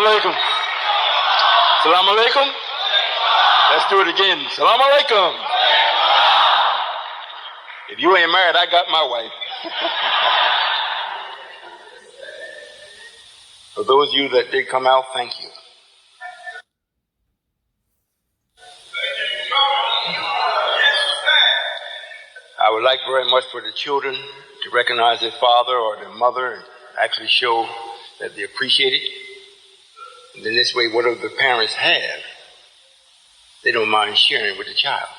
alaikum. Salam alaikum. Let's do it again. Salam alaikum. If you ain't married, I got my wife. For those of you that did come out, thank you. I would like very much for the children to recognize their father or their mother and actually show that they appreciate it. And then this way, whatever the parents have, they don't mind sharing with the child.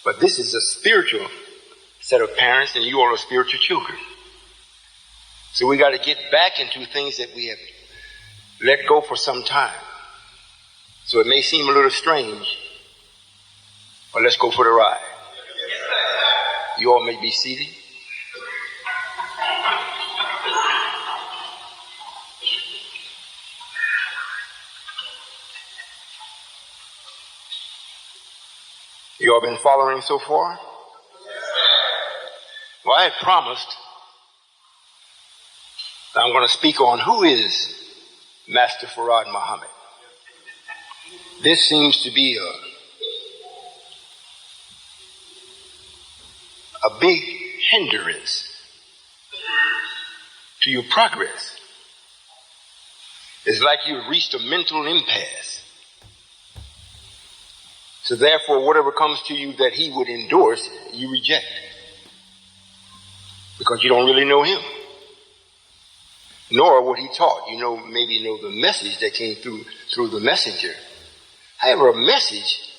But this is a spiritual set of parents, and you all are spiritual children. So we got to get back into things that we have let go for some time. So it may seem a little strange, but let's go for the ride. You all may be seated. You all been following so far? Well, I had promised that I'm going to speak on who is Master Farrakhan Muhammad. This seems to be a big hindrance to your progress. It's like you've reached a mental impasse. So therefore, whatever comes to you that he would endorse, you reject. Because you don't really know him. Nor what he taught. You maybe know the message that came through the messenger. However, a message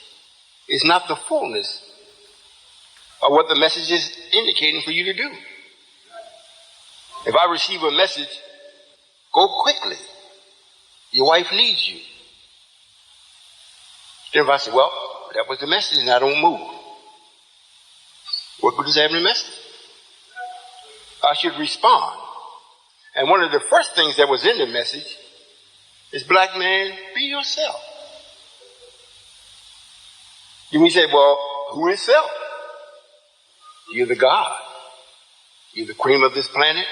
is not the fullness of what the message is indicating for you to do. If I receive a message, go quickly. Your wife needs you. Then if I say, well, that was the message and I don't move. What good is having a message? I should respond. And one of the first things that was in the message is, black man, be yourself. You may say, well, who is self? You're the God. You're the cream of this planet.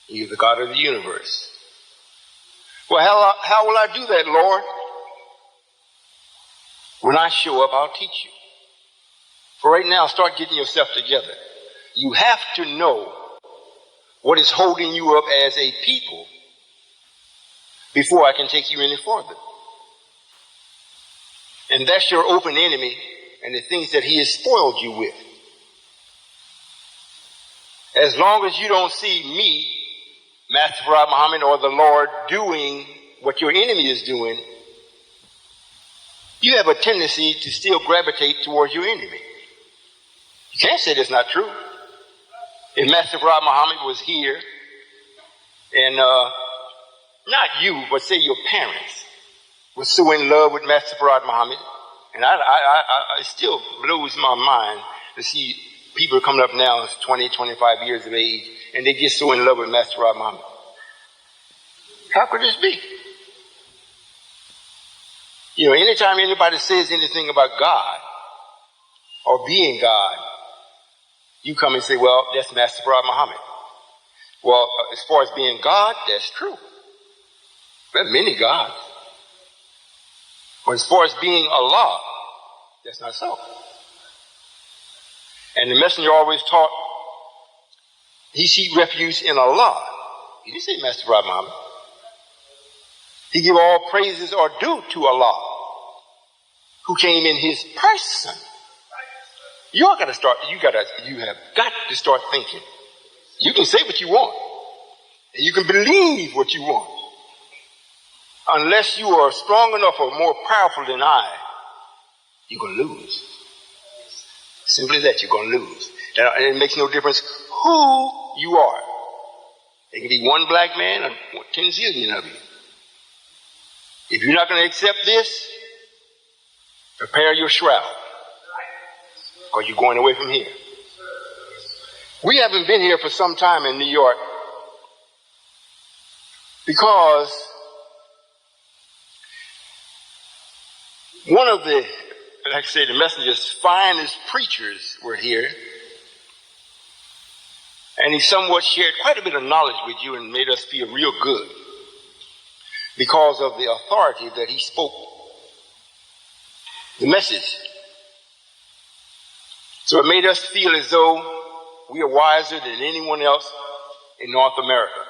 You're the God of the universe. Well, how will I do that, Lord? When I show up, I'll teach you. For right now, start getting yourself together. You have to know what is holding you up as a people before I can take you any further. And that's your open enemy and the things that he has spoiled you with. As long as you don't see me, Master Farrakhan Muhammad, or the Lord doing what your enemy is doing, you have a tendency to still gravitate towards your enemy. You can't say that's not true. If Master Farrakhan Muhammad was here, and not you, but say your parents were so in love with Master Farrakhan Muhammad, and it still blows my mind to see people coming up now, 20, 25 years of age, and they get so in love with Master Farrakhan Muhammad. How could this be? Anytime anybody says anything about God or being God, you come and say, well, that's Master Farrakhan Muhammad. Well, as far as being God, that's true. There are many gods. But as far as being Allah, that's not so. And the messenger always taught, he seek refuge in Allah. He didn't say Master Farrakhan Muhammad. He give all praises are due to Allah, who came in his person. You have got to start thinking. You can say what you want. And you can believe what you want. Unless you are strong enough or more powerful than I, you're going to lose. Simply that, you're going to lose. And it makes no difference who you are. It can be one black man or 10 zillion of you. If you're not going to accept this, prepare your shroud. Because you're going away from here. We haven't been here for some time in New York because one of the, like I say, the messenger's finest preachers were here. And he somewhat shared quite a bit of knowledge with you and made us feel real good. because of the authority that he spoke the message. So it made us feel as though we are wiser than anyone else in North America.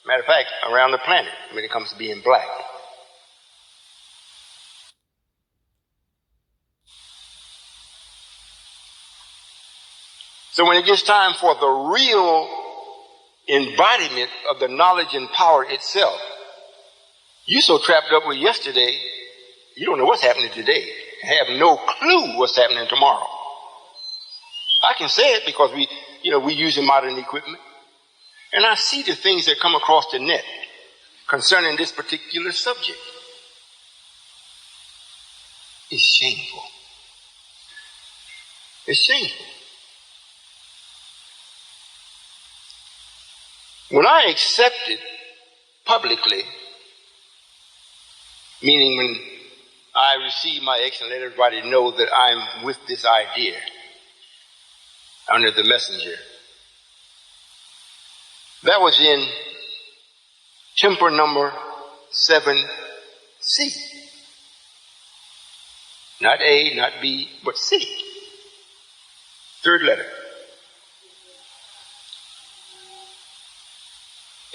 Matter of fact, around the planet when it comes to being black. So when it gets time for the real embodiment of the knowledge and power itself, you're so trapped up with yesterday, you don't know what's happening today. You have no clue what's happening tomorrow. I can say it because we using modern equipment. And I see the things that come across the net concerning this particular subject. It's shameful. It's shameful. When I accepted publicly, meaning when I received my X and let everybody know that I'm with this idea under the messenger, that was in temper number 7C. Not A, not B, but C. Third letter.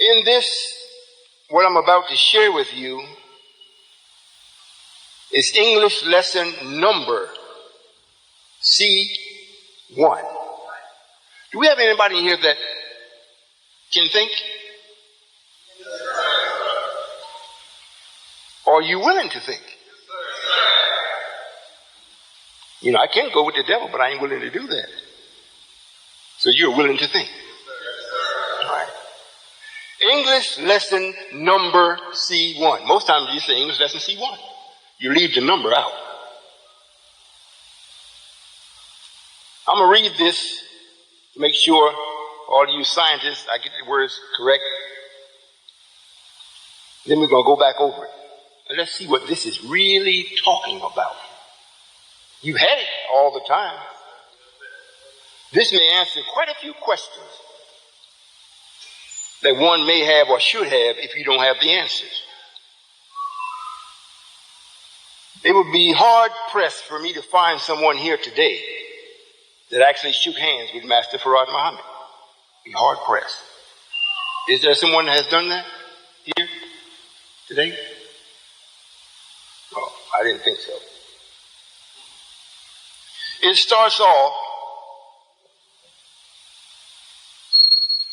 In this, what I'm about to share with you is English lesson number C1. Do we have anybody here that can think? Or are you willing to think? I can't go with the devil, but I ain't willing to do that. So you're willing to think. All right. English lesson number C1. Most times you say English lesson C1. You leave the number out. I'm going to read this to make sure all you scientists, I get the words correct. Then we're going to go back over it. And let's see what this is really talking about. You've had it all the time. This may answer quite a few questions that one may have or should have if you don't have the answers. It would be hard pressed for me to find someone here today that actually shook hands with Master Farrakhan Muhammad. Be hard pressed. Is there someone that has done that here today? Oh, I didn't think so. It starts off,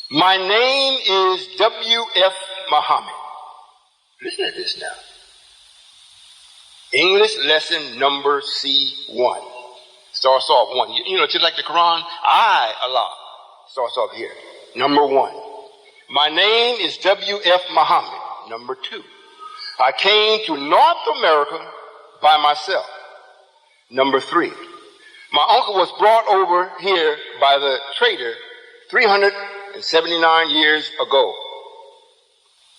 my name is W.F. Muhammad. Listen to this now. English lesson number C1. Starts off one. Just like the Quran, I, Allah, starts off here. Number 1. My name is W.F. Muhammad. Number 2. I came to North America by myself. Number 3. My uncle was brought over here by the trader 379 years ago.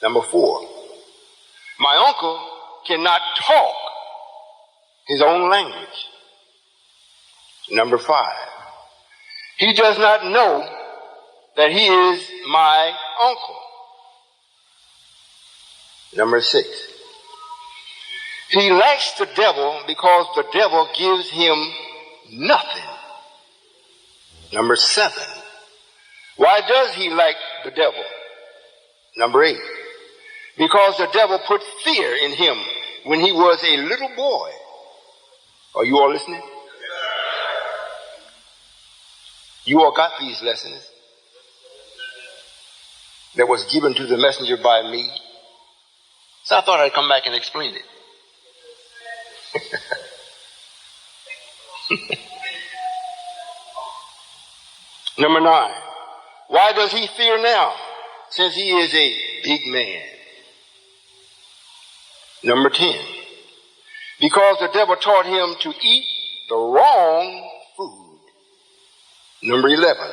Number 4. My uncle cannot talk his own language. Number 5. He does not know that he is my uncle. Number 6. He lacks the devil because the devil gives him nothing. Number 7. Why does he lack the devil? Number 8. Because the devil put fear in him when he was a little boy. Are you all listening? You all got these lessons that was given to the messenger by me. So I thought I'd come back and explain it. Number 9. Why does he fear now, since he is a big man? Number 10. Because the devil taught him to eat the wrong food. Number 11.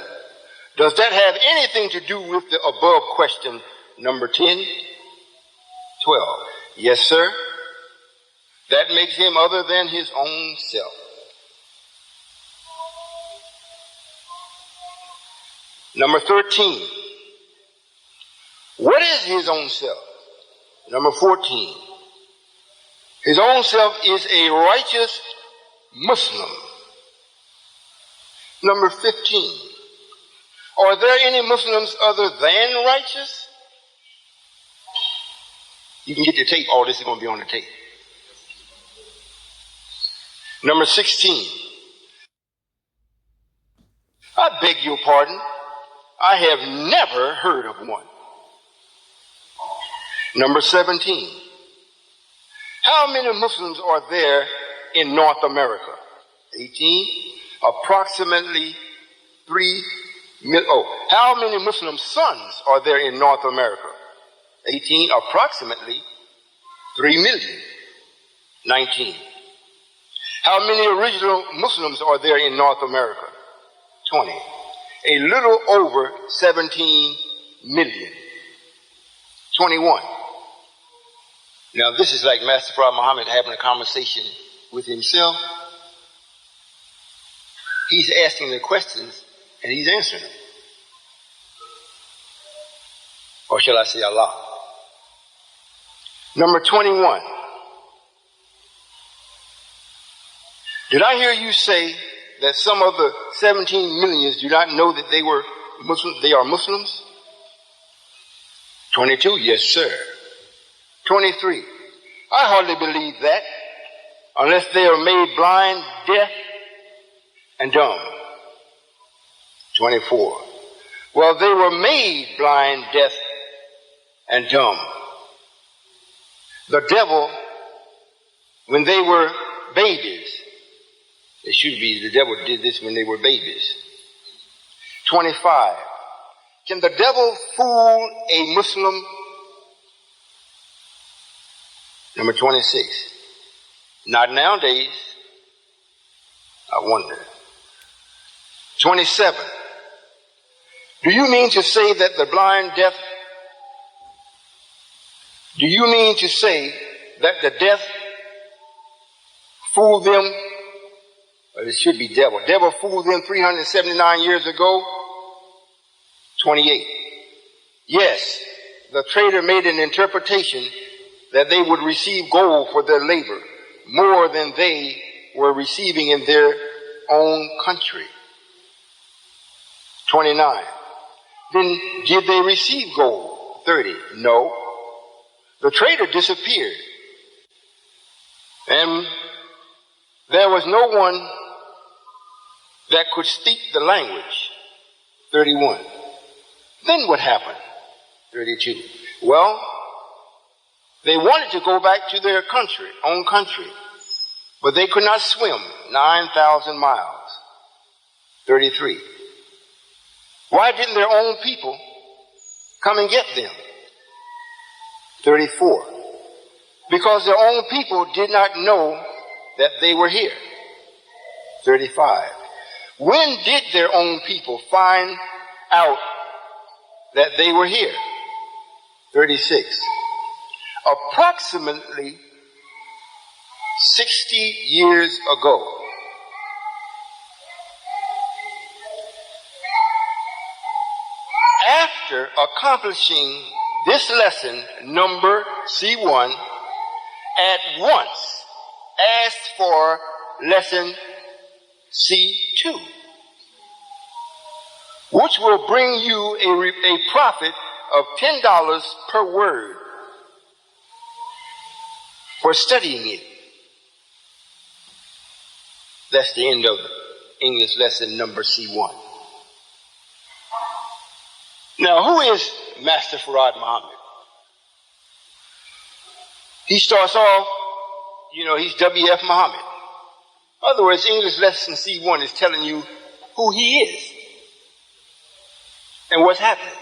Does that have anything to do with the above question, number 10? 12. Yes, sir. That makes him other than his own self. Number 13. What is his own self? Number 14, his own self is a righteous Muslim. Number 15, are there any Muslims other than righteous? You can get the tape. All this is going to be on the tape. Number 16, I beg your pardon, I have never heard of one. Number 17, how many Muslims are there in North America? 18, approximately 3 million. Oh, how many Muslim sons are there in North America? 18, approximately 3 million. 19, how many original Muslims are there in North America? 20, a little over 17 million. 21. Now this is like Master Prophet Muhammad having a conversation with himself. He's asking the questions and he's answering them. Or shall I say Allah? Number 21. Did I hear you say that some of the 17 millions do not know that they were Muslim, they are Muslims? 22, yes sir. 23, I hardly believe that unless they are made blind, deaf, and dumb. 24, well, they were made blind, deaf, and dumb. The devil, when they were babies, it should be the devil did this when they were babies. 25, can the devil fool a Muslim? Number 26, not nowadays, I wonder. 27, do you mean to say that the blind, deaf, do you mean to say that the deaf fooled them? Well, it should be devil. Devil fooled them 379 years ago. 28, yes, the trader made an interpretation that they would receive gold for their labor more than they were receiving in their own country. 29, then did they receive gold? 30, no. The trader disappeared and there was no one that could speak the language. 31, then what happened? 32, well, they wanted to go back to their own country, but they could not swim 9,000 miles. 33. Why didn't their own people come and get them? 34. Because their own people did not know that they were here. 35. When did their own people find out that they were here? 36. Approximately 60 years ago. After accomplishing this lesson, number C1, at once asked for lesson C2, which will bring you a profit of $10 per word for studying it. That's the end of English lesson number C1. Now, who is Master Farad Muhammad? He starts off, he's W.F. Muhammad. In other words, English lesson C1 is telling you who he is and what's happening.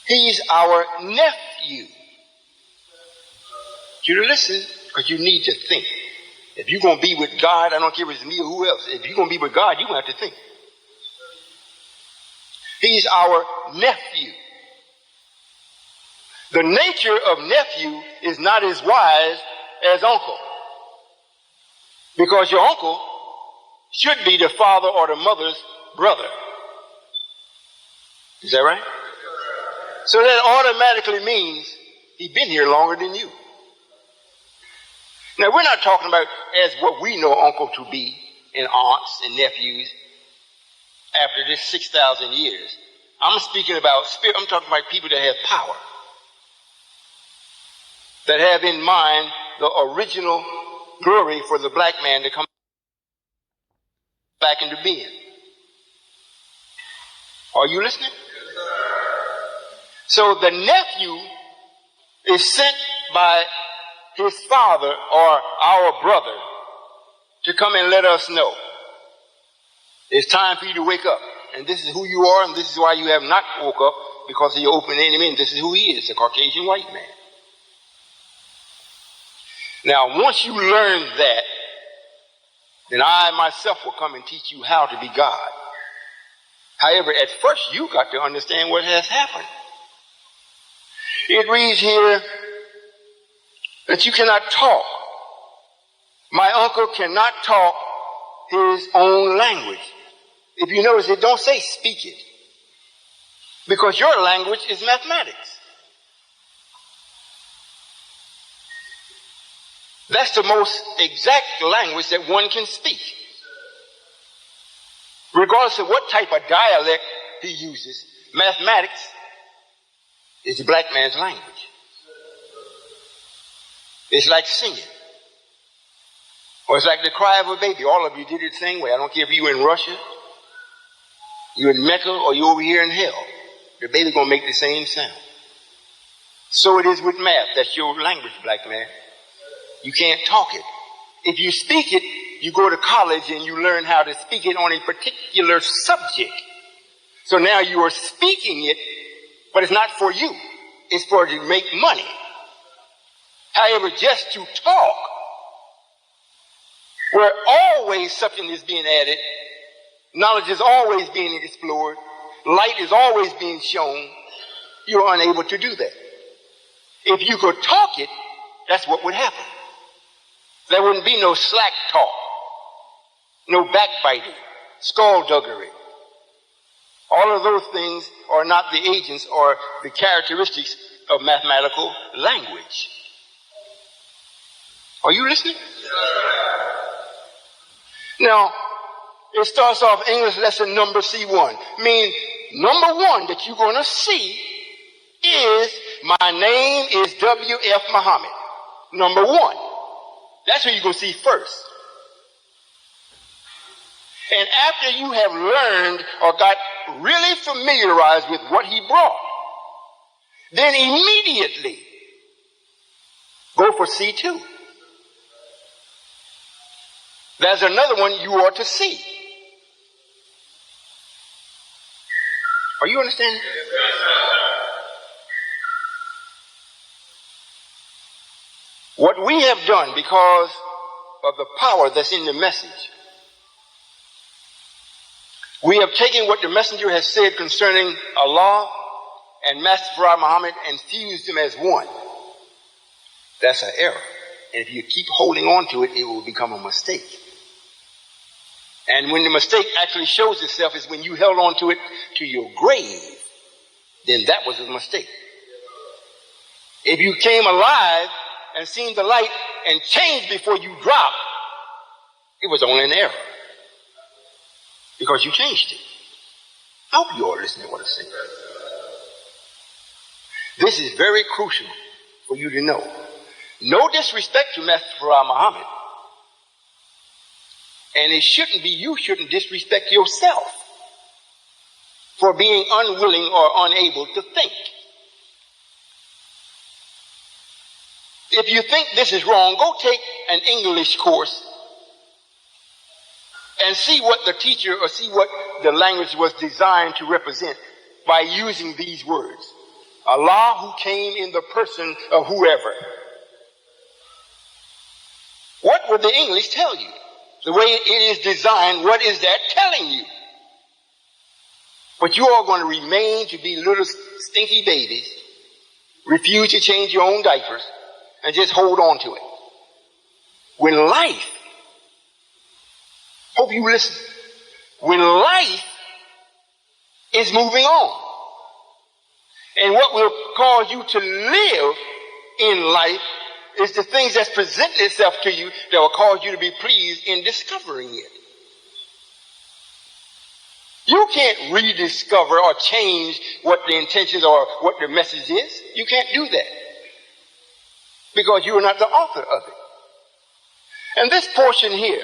He's our nephew. You listen, because you need to think. If you're going to be with God, I don't care if it's me or who else. If you're going to be with God, you're going to have to think. He's our nephew. The nature of nephew is not as wise as uncle. Because your uncle should be the father or the mother's brother. Is that right? So that automatically means he's been here longer than you. Now, we're not talking about as what we know uncle to be and aunts and nephews after this 6,000 years. I'm speaking about spirit. I'm talking about people that have power, that have in mind the original glory for the black man to come back into being. Are you listening? So the nephew is sent by his father or our brother to come and let us know it's time for you to wake up. And this is who you are, and this is why you have not woke up, because he opened enemy, and this is who he is, a Caucasian white man. Now, once you learn that, then I myself will come and teach you how to be God. However, at first, you got to understand what has happened. It reads here that you cannot talk. My uncle cannot talk his own language. If you notice, it don't say speak it, because your language is mathematics. That's the most exact language that one can speak. Regardless of what type of dialect he uses, mathematics is the black man's language. It's like singing. Or it's like the cry of a baby. All of you did it the same way. I don't care if you were in Russia, you're in Mecca, or you're over here in hell. The baby's going to make the same sound. So it is with math. That's your language, black man. You can't talk it. If you speak it, you go to college and you learn how to speak it on a particular subject. So now you are speaking it, but it's not for you. It's for to make money. However, just to talk, where always something is being added, knowledge is always being explored, light is always being shown, you're unable to do that. If you could talk it, that's what would happen. There wouldn't be no slack talk, no backbiting, skullduggery. All of those things are not the agents or the characteristics of mathematical language. Are you listening? Now, it starts off English lesson number C1. Meaning, number one that you're going to see is, my name is W.F. Muhammad. Number one. That's what you're going to see first. And after you have learned or got really familiarized with what he brought, then immediately go for C2. There's another one you ought to see. Are you understanding? What we have done because of the power that's in the message, we have taken what the messenger has said concerning Allah and Master Farrakhan Muhammad and fused them as one. That's an error. And if you keep holding on to it, it will become a mistake. And when the mistake actually shows itself is when you held on to it to your grave, then that was a mistake. If you came alive and seen the light and changed before you dropped, it was only an error. Because you changed it. I hope you all listening to what I'm saying. This is very crucial for you to know. No disrespect to Master Farrakhan Muhammad. And it shouldn't be, you shouldn't disrespect yourself for being unwilling or unable to think. If you think this is wrong, go take an English course and see what the teacher or see what the language was designed to represent by using these words. Allah who came in the person of whoever. What would the English tell you? The way it is designed, what is that telling you? But you are going to remain to be little stinky babies, refuse to change your own diapers, and just hold on to it. When life, hope you listen, when life is moving on, And what will cause you to live in life is the things that's presenting itself to you that will cause you to be pleased in discovering it. You can't rediscover or change what the intentions or what the message is. You can't do that because you are not the author of it. And this portion here,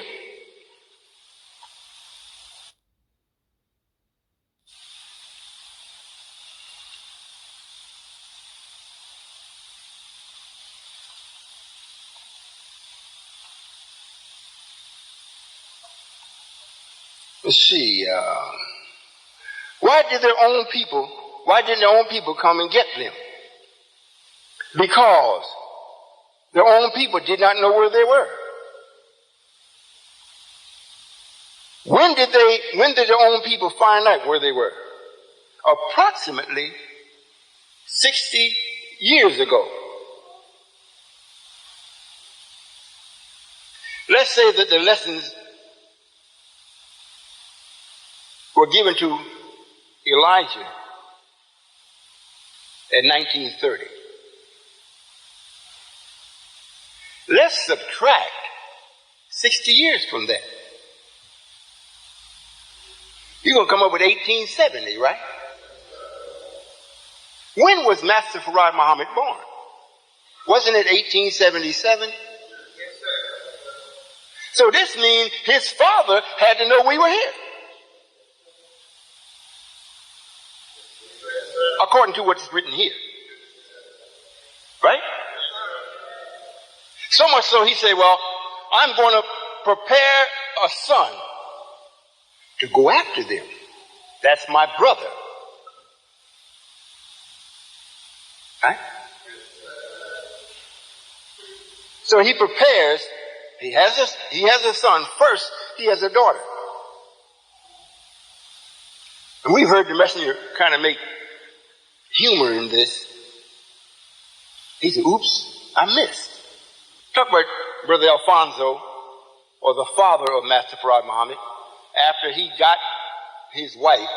let's see, why didn't their own people come and get them? Because their own people did not know where they were. When did their own people find out where they were? Approximately 60 years ago. Let's say that the lessons were given to Elijah in 1930. Let's subtract 60 years from that. You're going to come up with 1870, right? When was Master Farad Muhammad born? Wasn't it 1877? Yes, sir. So this means his father had to know we were here. According to what's written here. Right? So much so he said, well, I'm going to prepare a son to go after them. That's my brother. Right? So he prepares, he has a son. First, he has a daughter. And we've heard the messenger kind of make humor in this. He said, oops, I missed. Talk about Brother Alfonso, or the father of Master Farad Muhammad, after he got his wife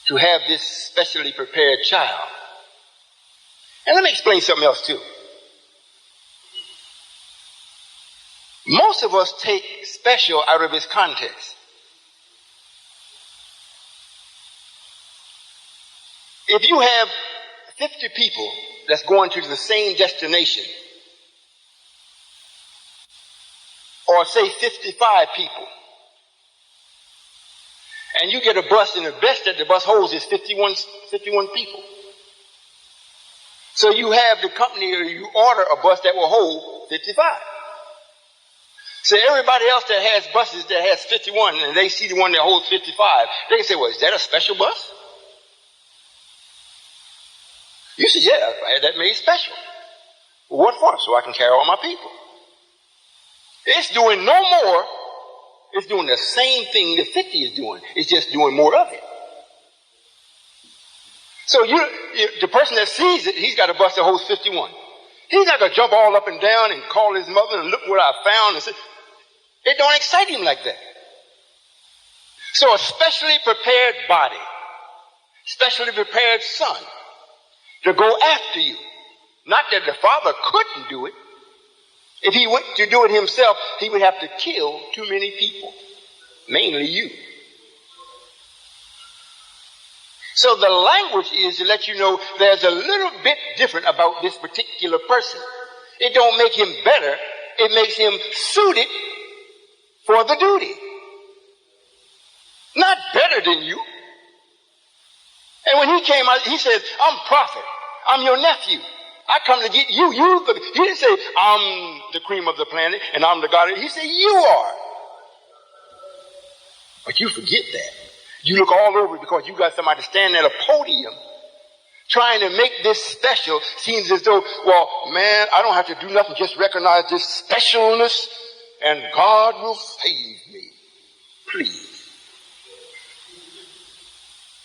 to have this specially prepared child. And let me explain something else too. Most of us take special out of its context. If you have 50 people that's going to the same destination, or say 55 people, and you get a bus and the best that the bus holds is 51 people. So you have the company, or you order a bus that will hold 55. So everybody else that has buses that has 51 and they see the one that holds 55, they can say, well, is that a special bus? You say, yeah, I had that made special. Well, what for? So I can carry all my people. It's doing no more. It's doing the same thing the 50 is doing. It's just doing more of it. So the person that sees it, he's got a bus that holds 51. He's not going to jump all up and down and call his mother and look what I found. And say, it don't excite him like that. So a specially prepared body, specially prepared son to go after you. Not that the father couldn't do it. If he went to do it himself, he would have to kill too many people, mainly you. So the language is to let you know there's a little bit different about this particular person. It don't make him better. It makes him suited for the duty. Not better than you. And when he came out, he says, I'm prophet. I'm your nephew. I come to get you. He didn't say, I'm the cream of the planet and I'm the God. He said, you are. But you forget that. You look all over because you got somebody standing at a podium trying to make this special. Seems as though, well, man, I don't have to do nothing. Just recognize this specialness and God will save me. Please.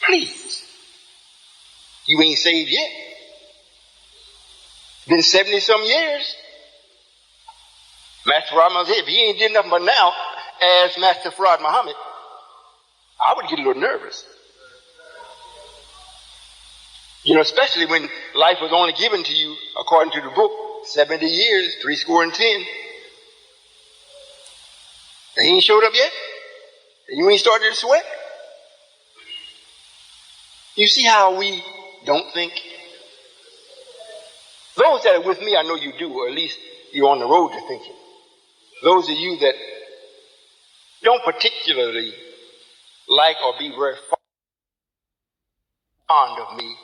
Please. You ain't saved yet. Been 70-some years. Master Farad Muhammad, if he ain't did nothing but now, as Master Farad Muhammad, I would get a little nervous. Especially when life was only given to you, according to the book, 70 years, 70. And he ain't showed up yet? And you ain't started to sweat? You see how we don't think? Those that are with me, I know you do, or at least you're on the road to thinking. Those of you that don't particularly like or be very fond of me,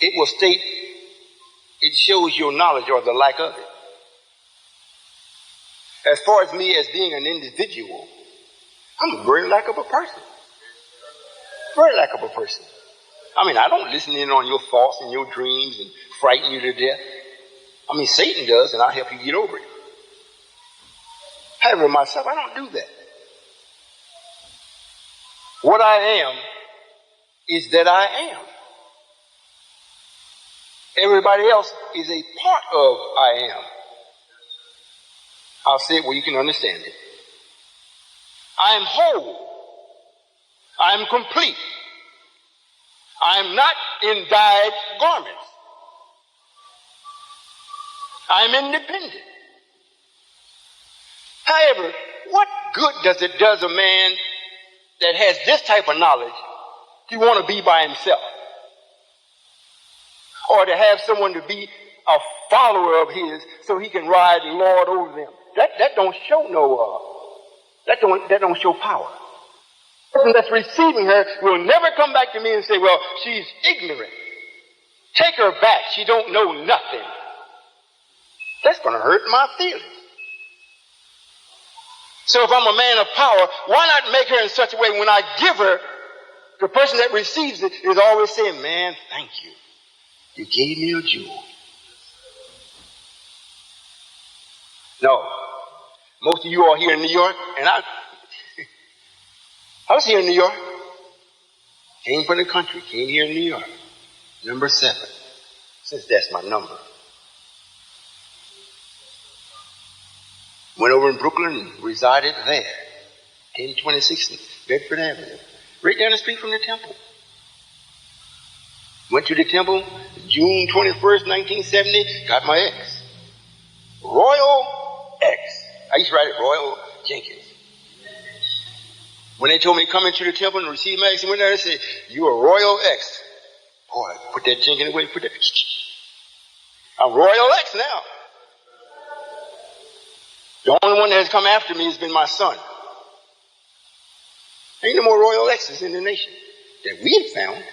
it will state, it shows your knowledge or the lack of it. As far as me as being an individual, I'm a very likable person. Very likable person. I mean, I don't listen in on your thoughts and your dreams and frighten you to death. I mean, Satan does, and I'll help you get over it. However, myself, I don't do that. What I am is that I am. Everybody else is a part of I am. I'll say it where you can understand it. I am whole. I am complete. I am not in dyed garments. I am independent. However, what good does it does a man that has this type of knowledge to want to be by himself? Or to have someone to be a follower of his so he can ride and lord over them? That don't show that don't show power. The person that's receiving her will never come back to me and say, well, she's ignorant. Take her back. She don't know nothing. That's going to hurt my feelings. So if I'm a man of power, why not make her in such a way when I give her, the person that receives it is always saying, man, thank you. You gave me a jewel. No. Most of you are here in New York, and I was here in New York. Came from the country, came here in New York. Number 7. Since that's my number. Went over in Brooklyn and resided there. 1026 Bedford Avenue. Right down the street from the temple. Went to the temple June 21st, 1970. Got my X. Royall X. I used to write it Royal Jenkins. When they told me to come into the temple and receive my X, I went there and said, you are Royal X. Boy, put that Jenkins away, put that. I'm Royal X now. The only one that has come after me has been my son. Ain't no more Royal X's in the nation that we have found.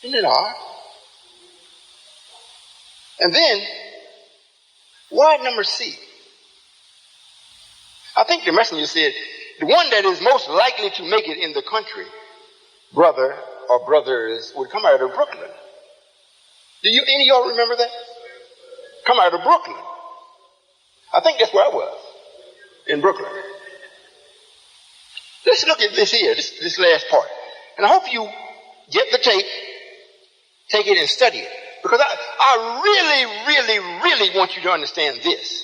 Isn't it odd? And then, why number C? I think the messenger said, the one that is most likely to make it in the country, brother or brothers, would come out of Brooklyn. Any of y'all remember that? Come out of Brooklyn. I think that's where I was, in Brooklyn. Let's look at this here, this last part. And I hope you get the tape, take it and study it. Because I really want you to understand this.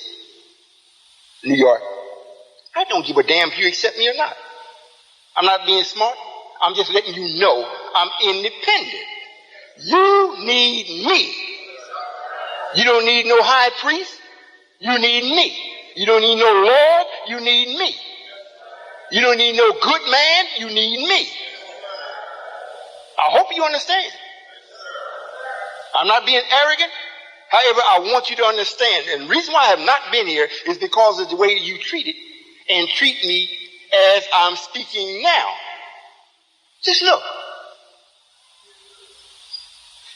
New York, I don't give a damn if you accept me or not. I'm not being smart. I'm just letting you know I'm independent. You need me. You don't need no high priest. You need me. You don't need no Lord. You need me. You don't need no good man. You need me. I hope you understand. I'm not being arrogant. However, I want you to understand. And the reason why I have not been here is because of the way you treat it and treat me as I'm speaking now. Just look.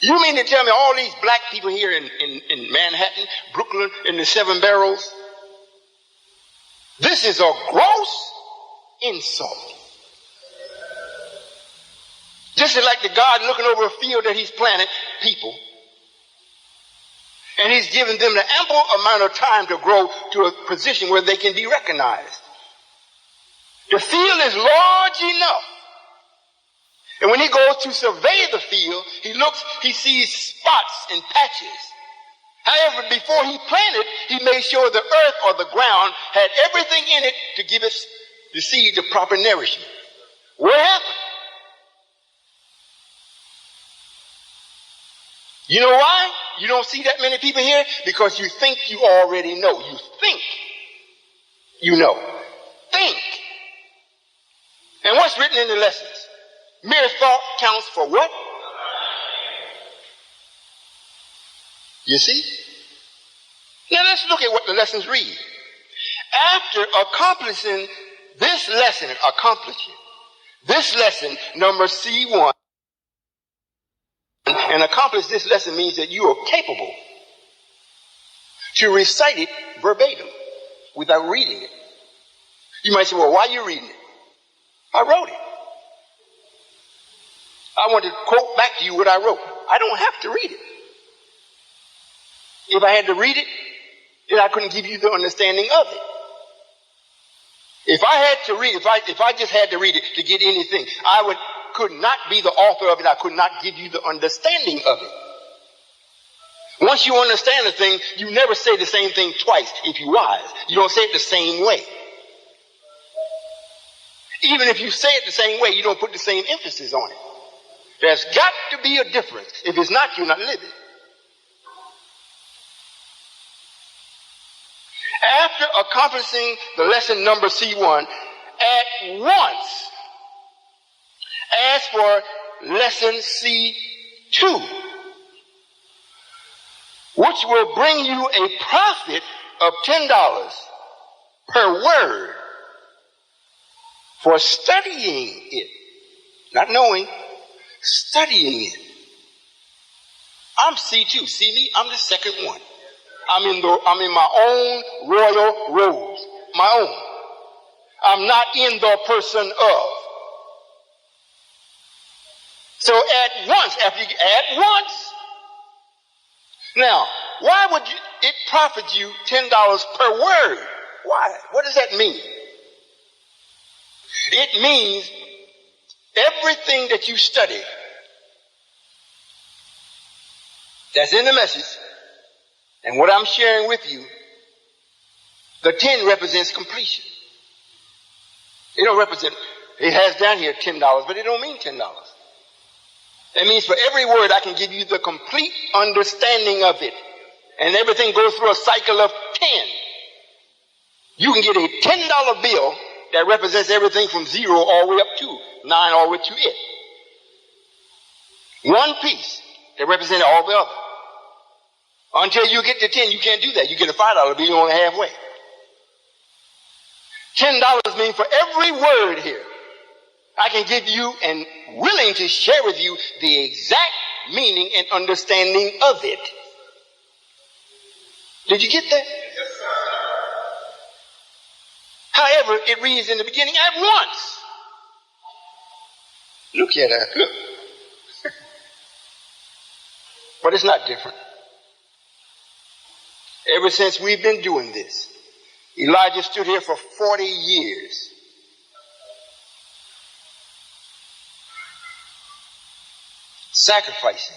You mean to tell me all these black people here in Manhattan, Brooklyn, in the 7 Barrels? This is a gross insult. This is like the God looking over a field that he's planted people. And he's given them the ample amount of time to grow to a position where they can be recognized. The field is large enough. And when he goes to survey the field, he sees spots and patches. However, before he planted, he made sure the earth or the ground had everything in it to give the seed the proper nourishment. What happened? You know why you don't see that many people here? Because you think you already know. You think you know. Think. And what's written in the lessons? Mere thought counts for what? You see? Now let's look at what the lessons read. After accomplishing this lesson, number C1, and accomplish this lesson means that you are capable to recite it verbatim without reading it. You might say, well, why are you reading it? I wrote it. I want to quote back to you what I wrote. I don't have to read it. If I had to read it, then I couldn't give you the understanding of it. If I had to read, if I just had to read it to get anything, could not be the author of it. I could not give you the understanding of it. Once you understand a thing, you never say the same thing twice if you're wise. You don't say it the same way. Even if you say it the same way, you don't put the same emphasis on it. There's got to be a difference. If it's not, you're not living. After accomplishing the lesson number C1, at once ask for lesson C2, which will bring you a profit of $10 per word for studying it. Not knowing, studying it. I'm C2. See me? I'm the second one. I'm in my own royal robes. My own. I'm not in the person of. So at once, at once. Now, why would it profit you $10 per word? Why? What does that mean? It means everything that you study that's in the message and what I'm sharing with you, the 10 represents completion. It don't represent, it has down here $10, but it don't mean $10. That means for every word I can give you the complete understanding of it. And everything goes through a cycle of 10. You can get a $10 bill that represents everything from 0 all the way up to 9 all the way to it. One piece that represents all the other. Until you get to 10, you can't do that. You get a $5 bill, you're only halfway. $10 means for every word here, I can give you and willing to share with you the exact meaning and understanding of it. Did you get that? Yes, sir. However, it reads in the beginning at once. Look at that. Look. But it's not different. Ever since we've been doing this, Elijah stood here for 40 years. Sacrificing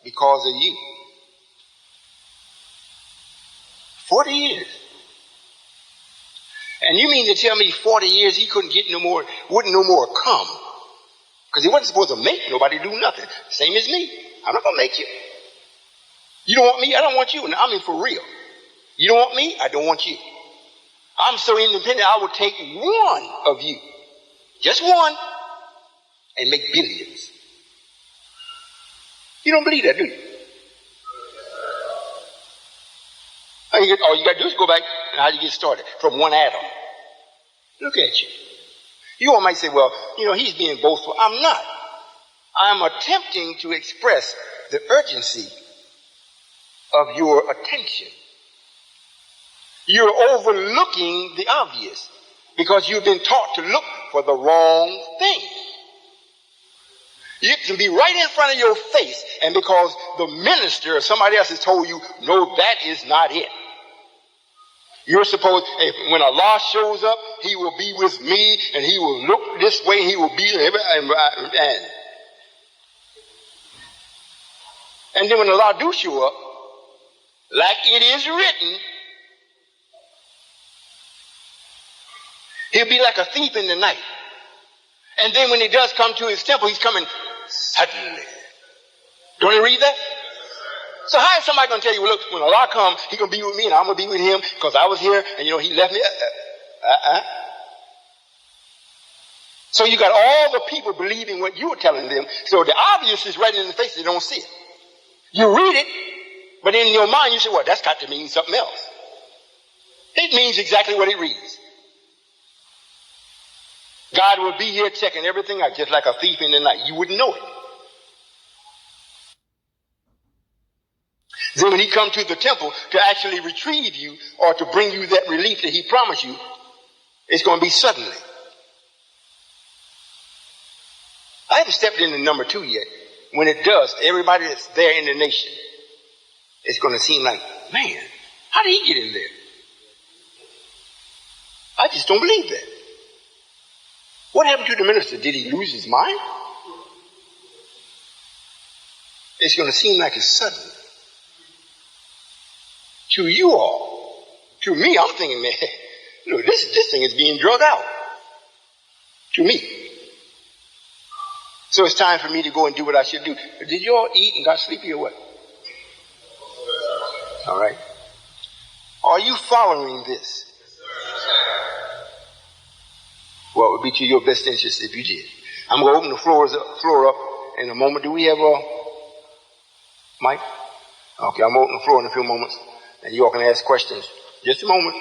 because of you. 40 years. And you mean to tell me 40 years he couldn't get no more, wouldn't no more come? Because he wasn't supposed to make nobody do nothing. Same as me. I'm not going to make you. You don't want me, I don't want you. And I mean for real. You don't want me, I don't want you. I'm so independent, I will take one of you. Just one. And make billions. You don't believe that, do you? All you got to do is go back and how you get started. From one atom. Look at you. You all might say, well, he's being boastful. I'm not. I'm attempting to express the urgency of your attention. You're overlooking the obvious because you've been taught to look for the wrong thing. It can be right in front of your face, and because the minister or somebody else has told you, no, that is not it. You're supposed, when Allah shows up, he will be with me, and he will look this way, he will be, and then when Allah do show up, like it is written, he'll be like a thief in the night. And then when he does come to his temple, he's coming suddenly. Don't you read that? So how is somebody going to tell you, well, look, when Allah comes, He's going to be with me and I'm going to be with Him because I was here and, He left me? So you got all the people believing what you were telling them. So the obvious is right in the face. They don't see it. You read it, but in your mind you say, well, that's got to mean something else. It means exactly what it reads. God will be here checking everything out just like a thief in the night. You wouldn't know it. Then when He comes to the temple to actually retrieve you or to bring you that relief that He promised you, it's going to be suddenly. I haven't stepped into number 2 yet. When it does, everybody that's there in the nation, it's going to seem like, man, how did he get in there? I just don't believe that. What happened to the minister? Did he lose his mind? It's going to seem like it's sudden. To you all, to me, I'm thinking, man, look, this thing is being drug out. To me. So it's time for me to go and do what I should do. Did you all eat and got sleepy or what? All right. Are you following this? Well, it would be to your best interest if you did. I'm going to open the floor up in a moment. Do we have a mic? Okay, I'm opening the floor in a few moments. And you all can ask questions. Just a moment.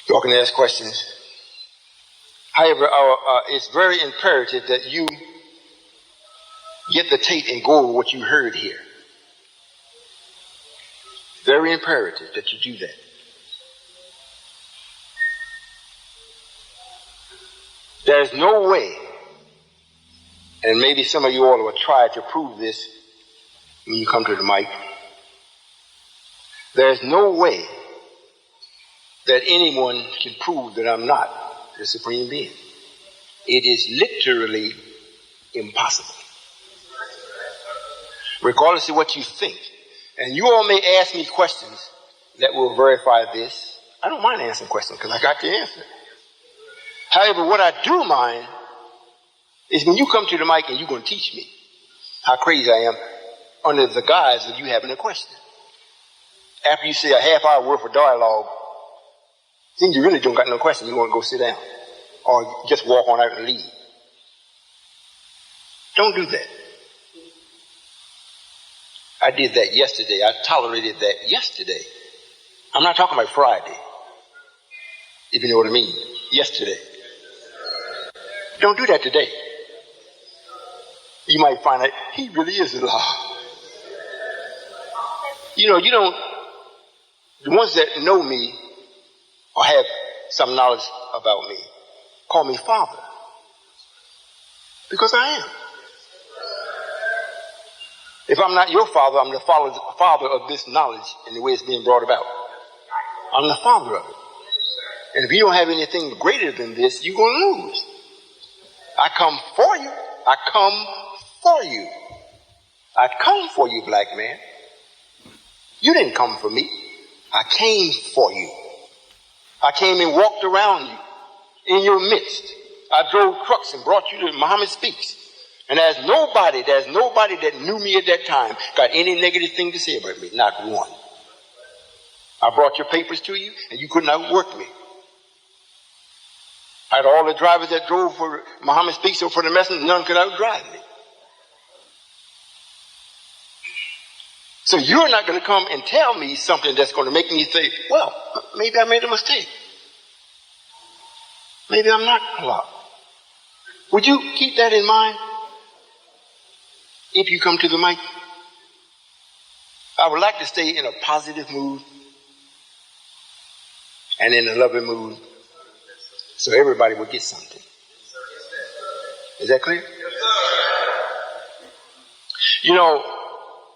You all can ask questions. However, it's very imperative that you get the tape and go over what you heard here. Very imperative that you do that. There's no way, and maybe some of you all will try to prove this when you come to the mic. There's no way that anyone can prove that I'm not the Supreme Being. It is literally impossible. Regardless of what you think. And you all may ask me questions that will verify this. I don't mind answering questions because I got the answer. However, what I do mind is when you come to the mic and you're going to teach me how crazy I am under the guise of you having a question. After you say a half hour worth of dialogue, then you really don't got no question. You want to go sit down or just walk on out and leave. Don't do that. I did that yesterday. I tolerated that yesterday. I'm not talking about Friday, if you know what I mean. Yesterday. Don't do that today. You might find out he really is the law. You don't, the ones that know me or have some knowledge about me call me Father. Because I am. If I'm not your father, I'm the father of this knowledge and the way it's being brought about. I'm the father of it. And if you don't have anything greater than this, you're going to lose. I come for you. I come for you. I come for you, black man. You didn't come for me. I came for you. I came and walked around you in your midst. I drove trucks and brought you to Muhammad Speaks. And there's nobody that knew me at that time got any negative thing to say about me. Not one. I brought your papers to you and you could not work me. I had all the drivers that drove for Muhammad Speaks or for the messenger, none could outdrive me. So you're not going to come and tell me something that's going to make me say, well, maybe I made a mistake. Maybe I'm not Allah. Would you keep that in mind if you come to the mic? I would like to stay in a positive mood and in a loving mood so everybody will get something. Is that clear?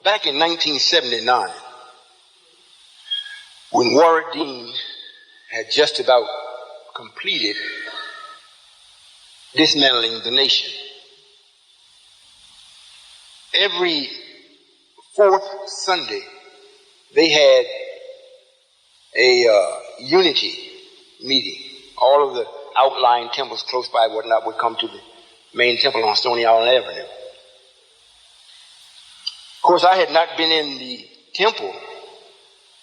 Back in 1979, when Warwick Dean had just about completed dismantling the nation, every fourth Sunday, they had a unity meeting. All of the outlying temples close by, whatnot, would come to the main temple on Stony Island Avenue. Of course, I had not been in the temple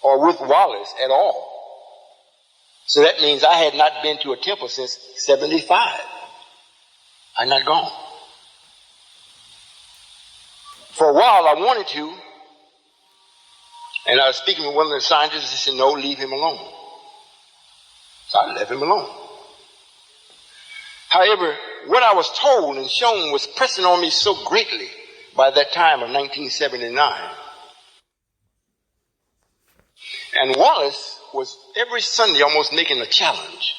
or with Wallace at all. So that means I had not been to a temple since 75. I had not gone. For a while I wanted to, and I was speaking with one of the scientists. He said, no, leave him alone. So I left him alone. However, what I was told and shown was pressing on me so greatly by that time of 1979. And Wallace was every Sunday almost making a challenge.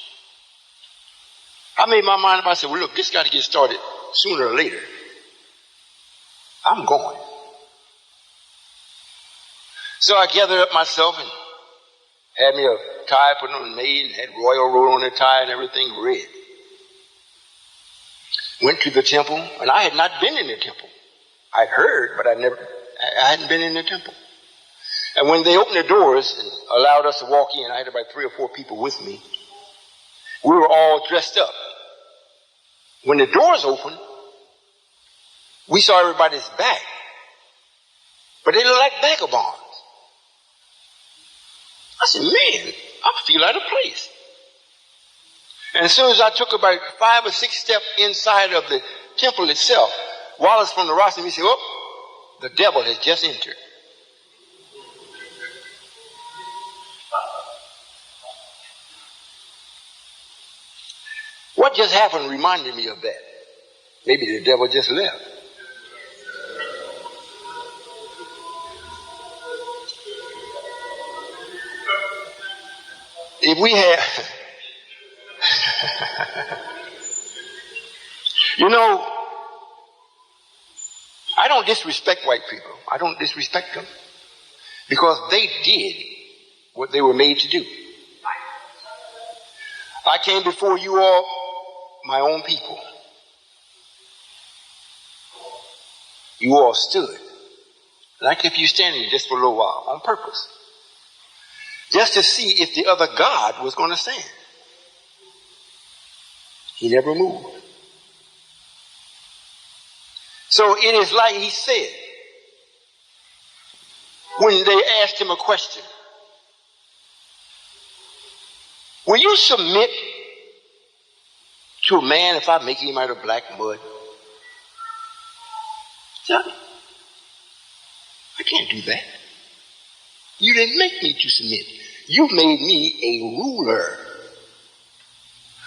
I made my mind up. I said, well, look, this got to get started sooner or later. I'm going. So I gathered up myself and had me a tie put on, made, and had Royall wrote on the tie and everything red. Went to the temple, and I had not been in the temple. I'd heard, but I hadn't been in the temple. And when they opened the doors and allowed us to walk in, I had about 3 or 4 people with me. We were all dressed up. When the doors opened, we saw everybody's back, but they looked like vagabonds. I said, man, I feel out of place. And as soon as I took about 5 or 6 steps inside of the temple itself, Wallace from the rostrum, he said, oh, the devil has just entered. What just happened reminded me of that. Maybe the devil just left. If we had, you know, I don't disrespect white people. I don't disrespect them because they did what they were made to do. I came before you all, my own people. You all stood. And I kept you standing just for a little while on purpose, just to see if the other God was going to stand. He never moved. So it is like he said when they asked him a question. Will you submit to a man if I make him out of black mud? Johnny, I can't do that. You didn't make me to submit. You made me a ruler.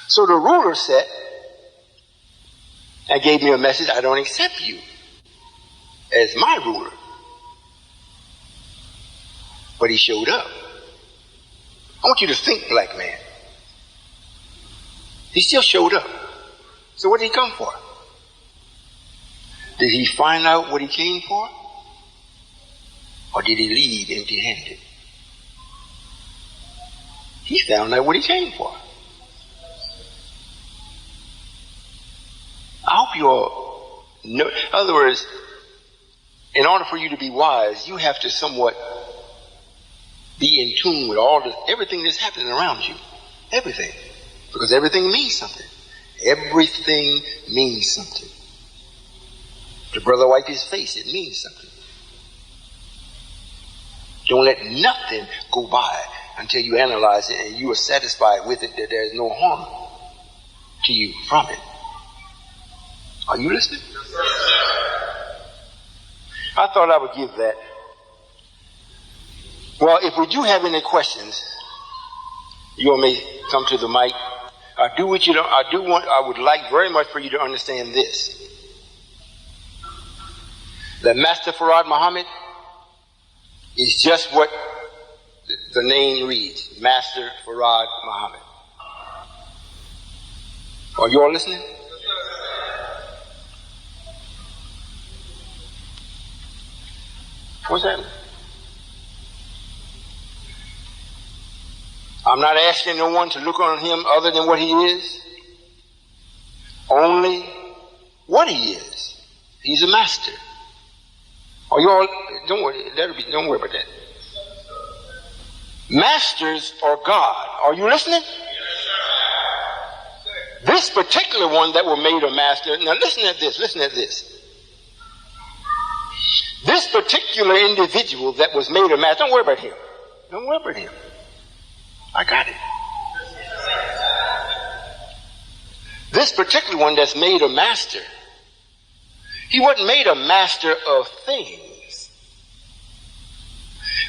So the ruler said, and gave me a message, I don't accept you as my ruler. But he showed up. I want you to think, black man. He still showed up. So what did he come for? Did he find out what he came for? Or did he leave empty-handed? He found out what he came for. I hope you all know. In other words, in order for you to be wise, you have to somewhat be in tune with everything that's happening around you. Everything. Because everything means something. Everything means something. The brother wipe his face, it means something. Don't let nothing go by until you analyze it and you are satisfied with it that there is no harm to you from it. Are you listening? Yes, sir. I thought I would give that. Well, if we do have any questions, you all may come to the mic. I would like very much for you to understand this. That Master Farad Muhammad is just what the name reads. Master Farad Muhammad. Are you all listening? What's that? I'm not asking no one to look on him other than what he is. Only what he is. He's a master. Are you all, don't worry about that. Masters are God. Are you listening? This particular one that were made a master. Now listen at this. This particular individual that was made a master, don't worry about him. Don't worry about him. I got it. This particular one that's made a master, he wasn't made a master of things.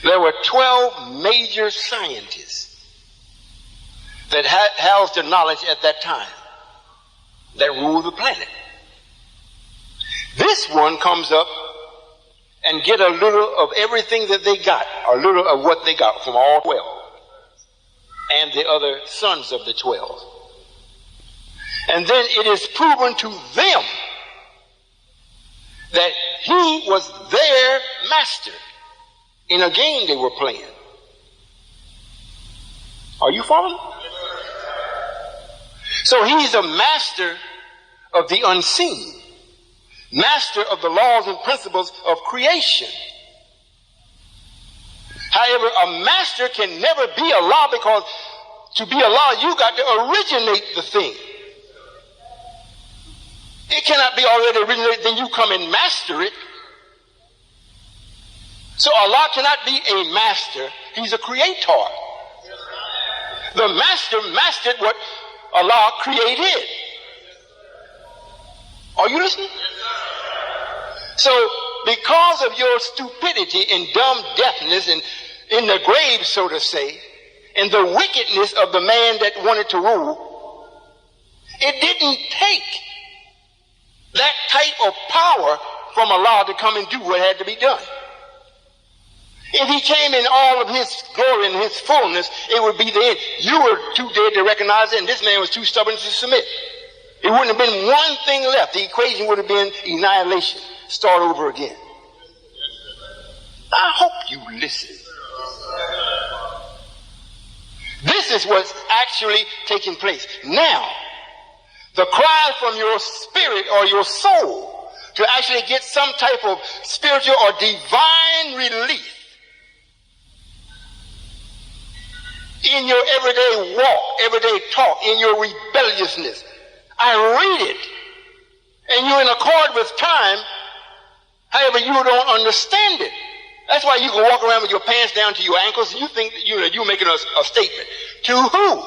There were 12 major scientists that housed the knowledge at that time that ruled the planet. This one comes up and get a little of everything that they got, a little of what they got from all 12 and the other sons of the 12. And then it is proven to them that he was their master in a game they were playing. Are you following? So he's a master of the unseen, master of the laws and principles of creation. However, a master can never be a law, because to be a law, you got to originate the thing. It cannot be already originated, then you come and master it. So Allah cannot be a master. He's a creator. The master mastered what Allah created. Are you listening? So, because of your stupidity and dumb deafness and in the grave, so to say, and the wickedness of the man that wanted to rule, it didn't take that type of power from Allah to come and do what had to be done. If he came in all of his glory and his fullness, it would be the end. You were too dead to recognize it, and this man was too stubborn to submit. It wouldn't have been one thing left. The equation would have been annihilation. Start over again. I hope you listen. This is what's actually taking place. Now, the cry from your spirit or your soul to actually get some type of spiritual or divine relief in your everyday walk, everyday talk, in your rebelliousness. I read it, and you're in accord with time. However, you don't understand it. That's why you can walk around with your pants down to your ankles, and you think that you're making a statement. To who?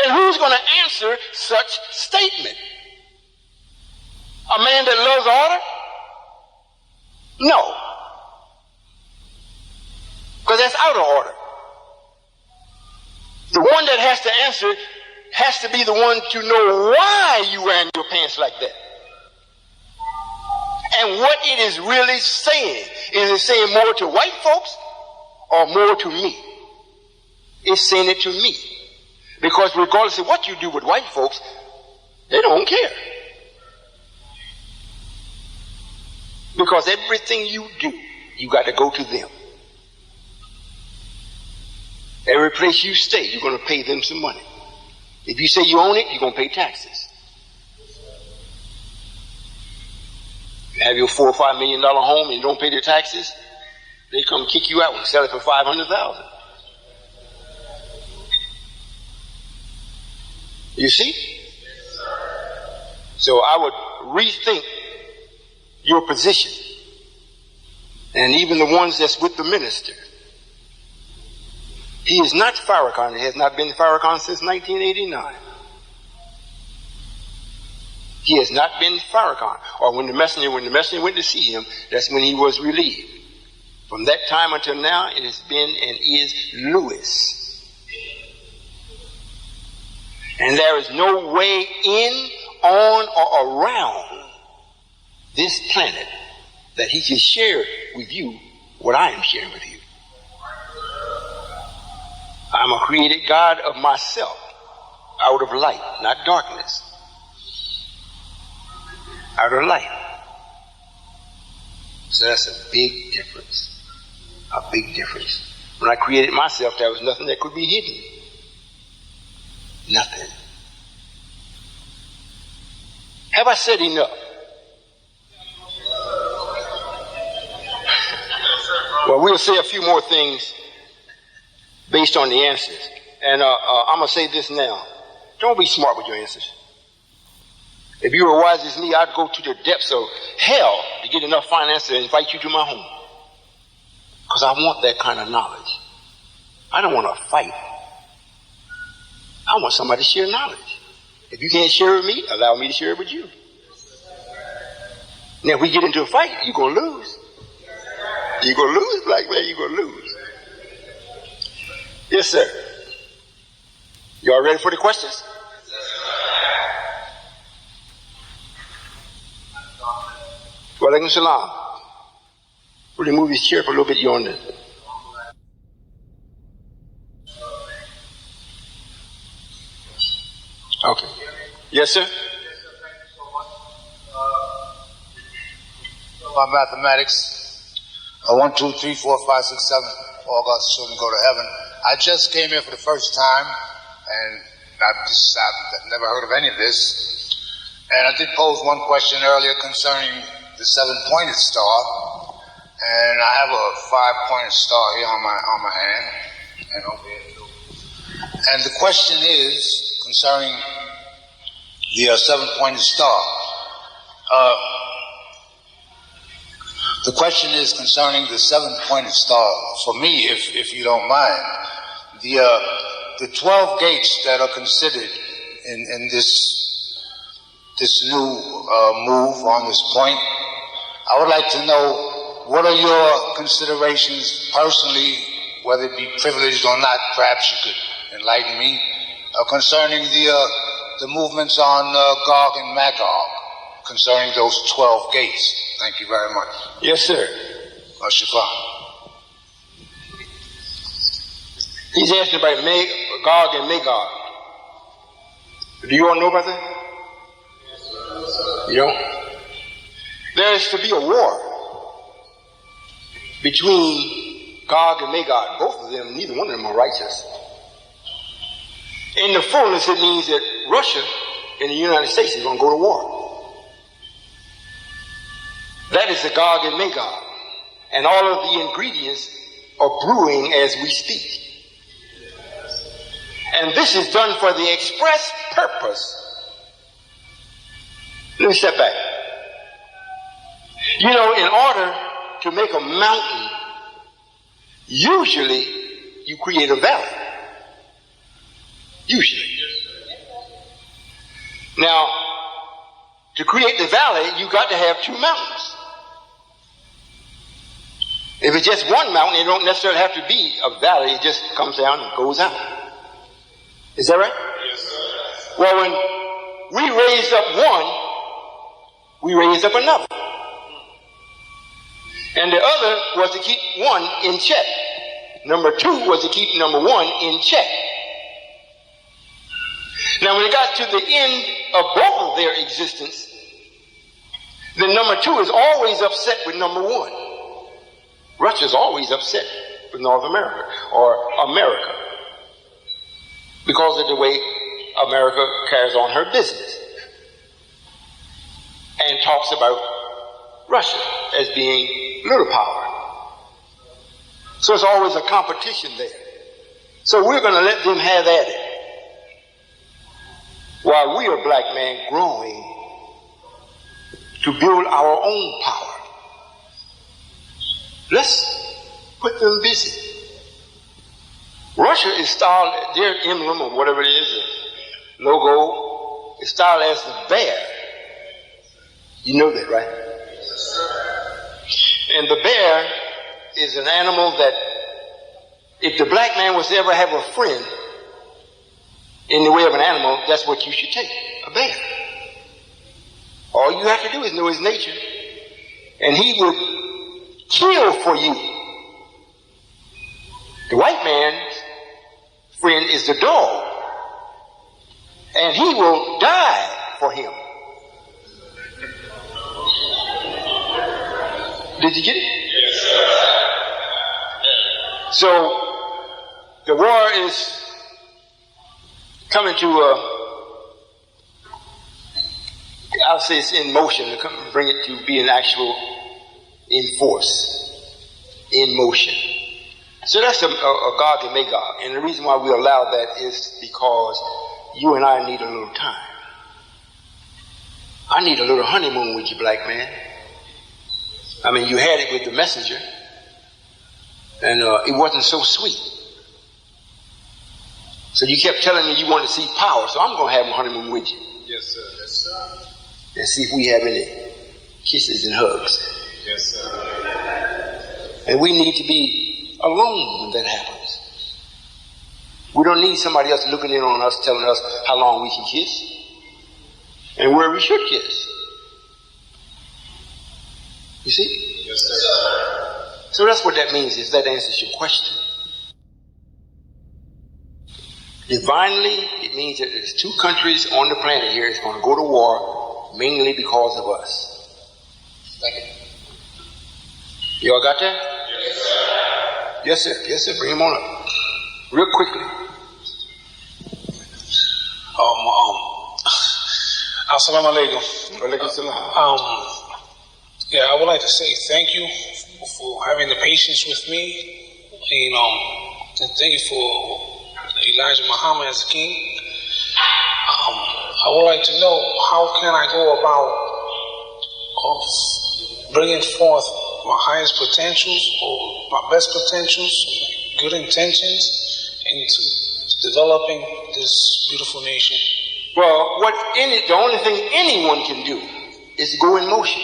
And who's going to answer such statement? A man that loves order? No. Because that's out of order. The one that has to answer has to be the one to know why you wearing your pants like that. And what it is really saying. Is it saying more to white folks or more to me? It's saying it to me. Because regardless of what you do with white folks, they don't care. Because everything you do, you got to go to them. Every place you stay, you're going to pay them some money. If you say you own it, you're going to pay taxes. You have your $4 or $5 million home and you don't pay their taxes, they come kick you out and sell it for $500,000. You see? So I would rethink your position, and even the ones that's with the minister. He is not Farrakhan. He has not been Farrakhan since 1989. He has not been Farrakhan. Or when the messenger went to see him, that's when he was relieved. From that time until now, it has been and is Lewis. And there is no way in, on, or around this planet that he can share with you what I am sharing with you. I'm a created God of myself, out of light, not darkness. Out of light. So that's a big difference. A big difference. When I created myself, there was nothing that could be hidden. Nothing. Have I said enough? Well, we'll say a few more things based on the answers. And I'm going to say this now. Don't be smart with your answers. If you were wise as me, I'd go to the depths of hell to get enough finance to invite you to my home. Because I want that kind of knowledge. I don't want to fight. I want somebody to share knowledge. If you can't share it with me, allow me to share it with you. Now, if we get into a fight, you're going to lose. You're going to lose, black man, you're going to lose. Yes, sir. Y'all ready for the questions? Wa alaikum salam. Will you move his chair for a little bit yonder? Okay. Yes, sir. My mathematics, 1, 2, 3, 4, 5, 6, 7, all God's children go to heaven. I just came here for the first time, and I've never heard of any of this. And I did pose one question earlier concerning the 7-pointed star, and I have a 5-pointed star here on my hand, and over here too. And the question is concerning the 7-pointed star. The question is concerning the 7-pointed star. For me, if you don't mind, the 12 gates that are considered in this new move on this point, I would like to know, what are your considerations personally, whether it be privileged or not? Perhaps you could enlighten me concerning the movements on Gog and Magog, concerning those 12 gates. Thank you very much. Yes, sir. Shukran. He's asking about Gog and Magog. Do you all know about that? You don't? There is to be a war between Gog and Magog. Both of them, neither one of them are righteous. In the fullness, it means that Russia and the United States is going to go to war. That is the Gog and Magog. And all of the ingredients are brewing as we speak. And this is done for the express purpose. Let me step back. You know, in order to make a mountain, usually you create a valley. Usually. Now, to create the valley, you got to have 2 mountains. If it's just one mountain, it don't necessarily have to be a valley. It just comes down and goes out. Is that right? Yes, sir. Well, when we raised up one, we raised up another. And the other was to keep one in check. Number 2 was to keep number 1 in check. Now, when it got to the end of both of their existence, then number 2 is always upset with number 1. Russia's always upset with North America or America because of the way America carries on her business and talks about Russia as being little power. So it's always a competition there. So we're going to let them have at it while we are black men growing to build our own power. Let's put them busy. Russia is styled, their emblem or whatever it is, the logo, is styled as the bear. You know that, right? And the bear is an animal that, if the black man was to ever have a friend in the way of an animal, that's what you should take, a bear. All you have to do is know his nature, and he will kill for you. The white man's friend is the dog, and he will die for him. Did you get it? Yes, sir. So the war is coming to I'll say it's in motion to come bring it to be an actual in force, in motion. So that's a Gog and Magog. And the reason why we allow that is because you and I need a little time. I need a little honeymoon with you, black man. I mean, you had it with the messenger, and it wasn't so sweet. So you kept telling me you wanted to see power, so I'm going to have a honeymoon with you. Yes, sir. Yes, sir. And see if we have any kisses and hugs. Yes, sir. And we need to be alone when that happens. We don't need somebody else looking in on us, telling us how long we can kiss and where we should kiss. You see? Yes, sir. So that's what that means, if that answers your question. Divinely, it means that there's two countries on the planet here that's going to go to war, mainly because of us. Thank you. Y'all got that? Yes, sir. Yes, sir. Yes, sir. Bring him on up. Real quickly. Assalamu alaikum. Walaikum salam. Yeah, I would like to say thank you for having the patience with me. And thank you for Elijah Muhammad as a king. I would like to know, how can I go about bringing forth my highest potentials or my best potentials, good intentions, into developing this beautiful nation? Well, the only thing anyone can do is go in motion.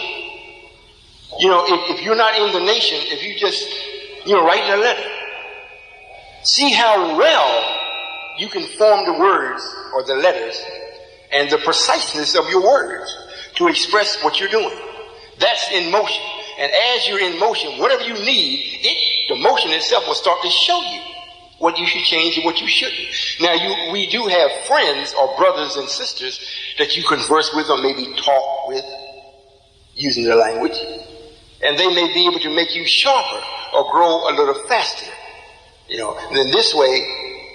You know, if you're not in the nation, if you just, writing a letter, see how well you can form the words or the letters and the preciseness of your words to express what you're doing. That's in motion. And as you're in motion, whatever you need, the motion itself will start to show you what you should change and what you shouldn't. Now, we do have friends or brothers and sisters that you converse with or maybe talk with using the language. And they may be able to make you sharper or grow a little faster. And then this way,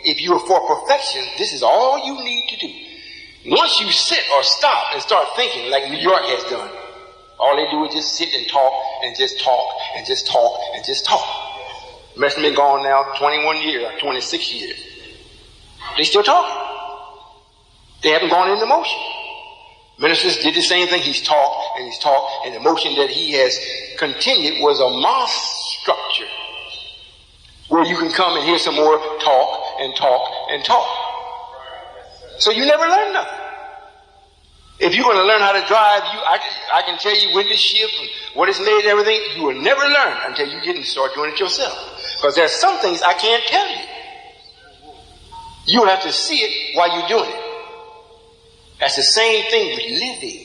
if you're for perfection, this is all you need to do. Once you sit or stop and start thinking like New York has done, all they do is just sit and talk and just talk and just talk and just talk. Must have been gone now 21 years or 26 years. They still talking. They haven't gone into motion. Ministers did the same thing. He's talked and he's talked, and the motion that he has continued was a mosque structure where you can come and hear some more talk and talk and talk. So you never learn nothing. If you're going to learn how to drive, I can tell you when to shift and what it's made and everything. You will never learn until you get and start doing it yourself. Because there's some things I can't tell you. You have to see it while you're doing it. That's the same thing with living.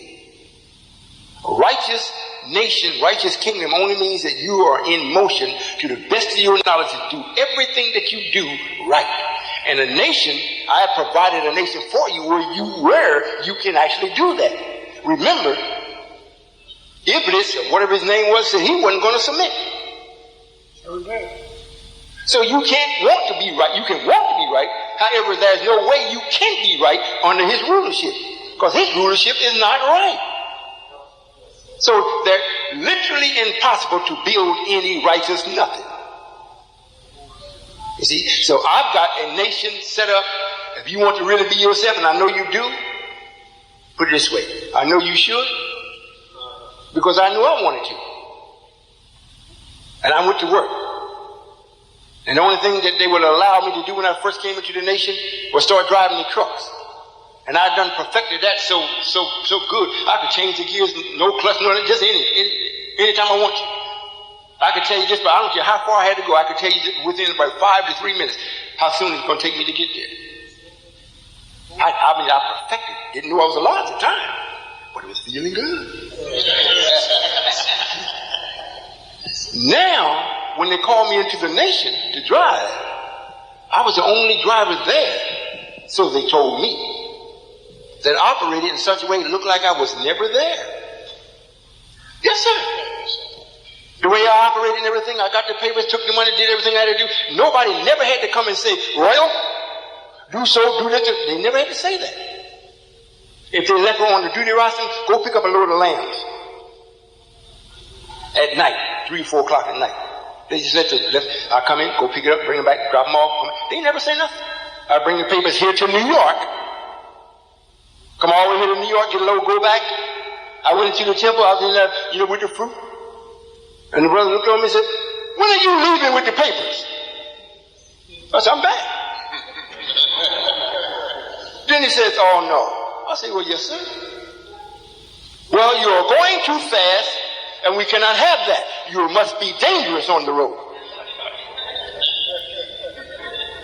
Righteous nation, righteous kingdom only means that you are in motion to the best of your knowledge to do everything that you do right. And a nation, I have provided a nation for you where you can actually do that. Remember, Iblis, or whatever his name was, said he wasn't going to submit. So you can't want to be right. You can want to be right. However, there's no way you can be right under his rulership. Because his rulership is not right. So they're literally impossible to build any righteous nothing. You see? So I've got a nation set up. If you want to really be yourself, and I know you do, put it this way. I know you should, because I knew I wanted to. And I went to work. And the only thing that they would allow me to do when I first came into the nation was start driving the trucks. And I've done perfected that so good. I could change the gears, no clutch, no, just anytime I want to. I could tell you just, but I don't care how far I had to go. I could tell you within about 5 to 3 minutes how soon it's going to take me to get there. I perfected it. Didn't know I was alive at the time, but it was feeling good. Now, when they called me into the nation to drive, I was the only driver there. So they told me that operated in such a way it looked like I was never there. Yes, sir. The way I operated and everything, I got the papers, took the money, did everything I had to do. Nobody never had to come and say, Royall, do so, do that. They never had to say that. If they left her on the duty roster, go pick up a load of lambs. At night, 3 or 4 o'clock at night. They just I come in, go pick it up, bring them back, drop them off. They never say nothing. I bring the papers here to New York. Come all the way here to New York, get a load, go back. I went into the temple, I was in there, with the fruit. And the brother looked at me and said, when are you leaving with the papers? I said, I'm back. Then he says, oh no. I said, well, yes, sir. Well, you're going too fast, and we cannot have that. You must be dangerous on the road.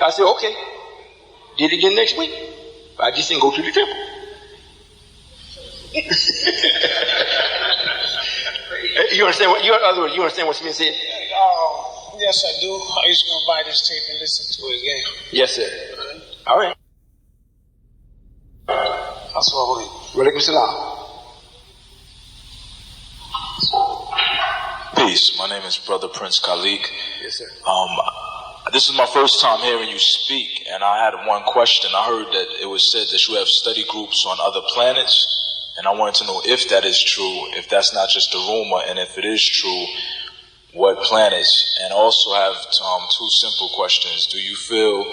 I said, okay. Did it again next week. I just didn't go to the temple. You understand what? Other words, you understand what Smith said? Yes, I do. I used to go buy this tape and listen to it again. Yes, sir. All right. That's what I believe. Walaikum salam. Peace. My name is Brother Prince Khalik. Yes, sir. This is my first time hearing you speak, and I had one question. I heard that it was said that you have study groups on other planets, and I wanted to know if that is true, if that's not just a rumor, and if it is true, what planets? And also have two simple questions. Do you feel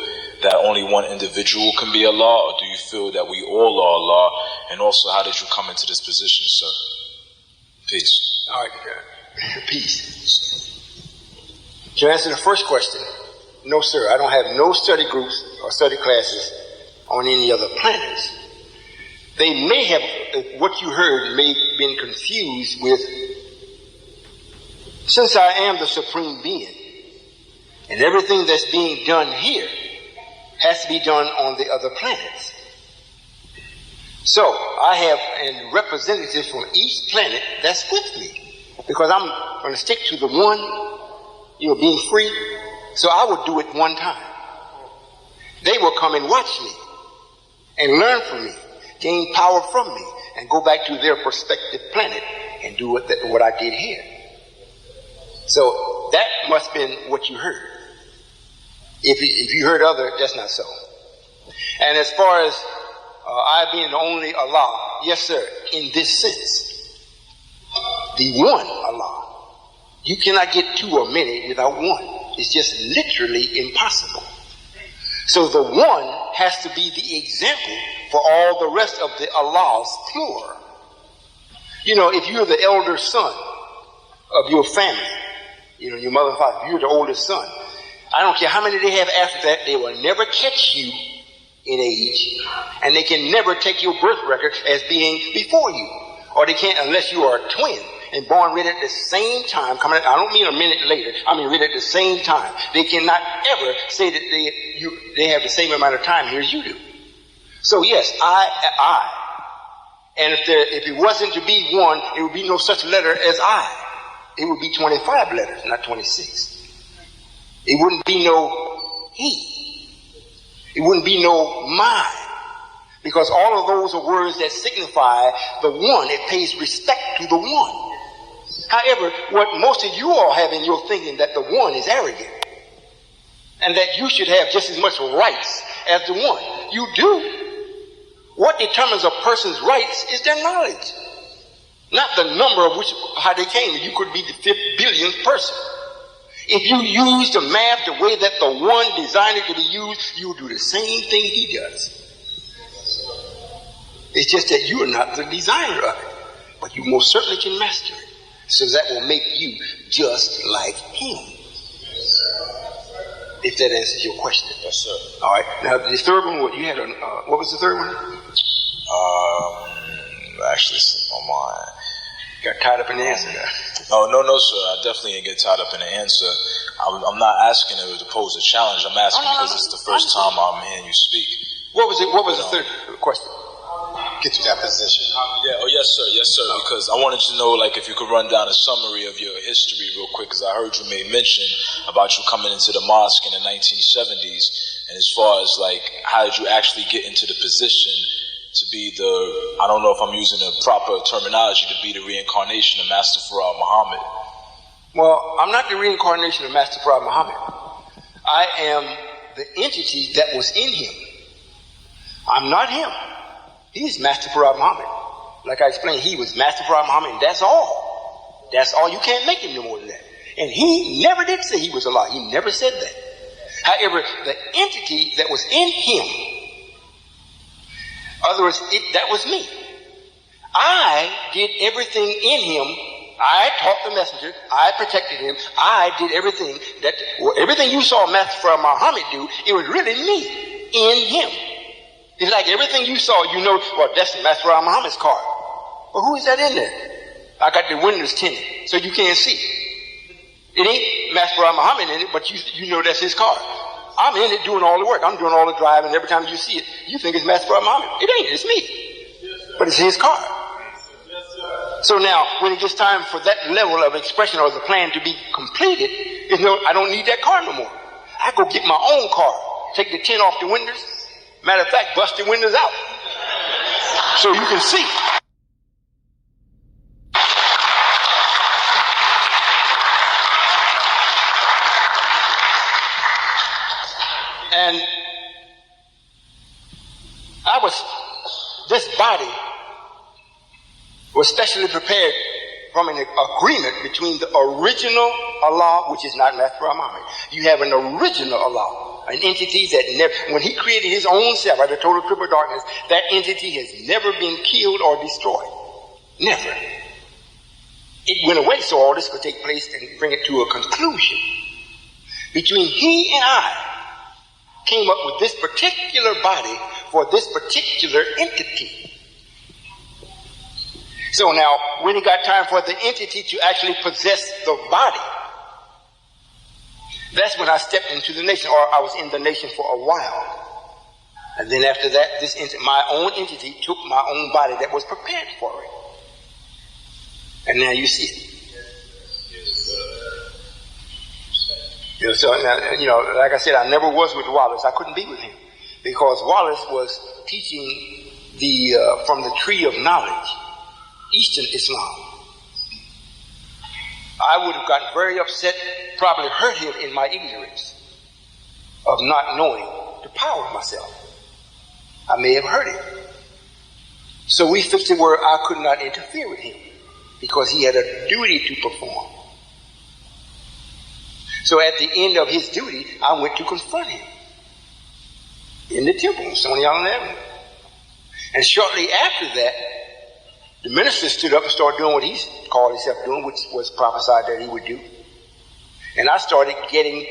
that only one individual can be Allah, or do you feel that we all are Allah? And also, how did you come into this position, sir? Peace. All right. Peace. To answer the first question, no, sir. I don't have no study groups or study classes on any other planets. They may have, what you heard may have been confused with, since I am the supreme being, and everything that's being done here has to be done on the other planets. So I have a representative from each planet that's with me, because I'm going to stick to the one, being free. So I would do it one time. They will come and watch me and learn from me, gain power from me, and go back to their prospective planet and do what I did here. So that must have been what you heard. If you heard other, that's not so. And as far as I being the only Allah, yes, sir, in this sense, the one Allah. You cannot get two or many without one. It's just literally impossible. So the one has to be the example for all the rest of the Allahs, plural. If you're the elder son of your family, your mother and father, if you're the oldest son, I don't care how many they have after that, they will never catch you in age, and they can never take your birth record as being before you. Or they can't unless you are a twin and born right at the same time. I don't mean a minute later. I mean right at the same time. They cannot ever say that they have the same amount of time here as you do. So yes, I. And if it wasn't to be one, it would be no such letter as I. It would be 25 letters, not 26. It wouldn't be no he. It wouldn't be no my. Because all of those are words that signify the one. It pays respect to the one. However, what most of you all have in your thinking that the one is arrogant and that you should have just as much rights as the one. You do. What determines a person's rights is their knowledge, not the number of how they came. You could be the 5th billionth person. If you use the math the way that the one designed it to be used, you'll do the same thing he does. It's just that you are not the designer of it, but you most certainly can master it. So that will make you just like him. If that answers your question. Yes, sir. All right. Now the third one, what was the third one? Actually slipped my mind. Got tied up in the answer. Oh, no, sir. I definitely didn't get tied up in the answer. I'm not asking to pose a challenge. I'm asking because it's the first time I'm hearing you speak. What was it? What was the third question? Get to that position. Yes, sir. Because I wanted to know, if you could run down a summary of your history real quick, because I heard you made mention about you coming into the mosque in the 1970s, and as far as how did you actually get into the position to be I don't know if I'm using the proper terminology, to be the reincarnation of Master Farad Muhammad. Well, I'm not the reincarnation of Master Farad Muhammad. I am the entity that was in him. I'm not him. He's Master Farad Muhammad. Like I explained, he was Master Farad Muhammad, and that's all. That's all. You can't make him no more than that. And he never did say he was Allah. He never said that. However, the entity that was in him, in other words, that was me. I did everything in him. I taught the messenger. I protected him. I did everything everything you saw Master Muhammad do, it was really me in him. It's like everything you saw, you know, well, that's Master Muhammad's car. Well, who is that in there? I got the windows tinted, so you can't see. It ain't Master Muhammad in it, but you know that's his car. I'm in it doing all the work. I'm doing all the driving. Every time you see it, you think it's Master Muhammad. It ain't. It's me. But it's his car. So now, when it gets time for that level of expression or the plan to be completed, I don't need that car no more. I go get my own car, take the tint off the windows. Matter of fact, bust the windows out so you can see. And this body was specially prepared from an agreement between the original Allah, which is not Master Muhammad. You have an original Allah, an entity that never, when he created his own self out of total triple darkness, that entity has never been killed or destroyed. Never. It went away so all this could take place and bring it to a conclusion. Between he and I came up with this particular body for this particular entity. So now, when it got time for the entity to actually possess the body, that's when I stepped into the nation, or I was in the nation for a while. And then after that, my own entity took my own body that was prepared for it. And now you see it. So, like I said, I never was with Wallace. I couldn't be with him because Wallace was teaching from the tree of knowledge, Eastern Islam. I would have gotten very upset, probably hurt him in my ignorance of not knowing the power of myself. I may have hurt him. So we fixed it where I could not interfere with him because he had a duty to perform. So at the end of his duty, I went to confront him in the temple on Stony Island Avenue. And shortly after that, the minister stood up and started doing what he called himself doing, which was prophesied that he would do. And I started getting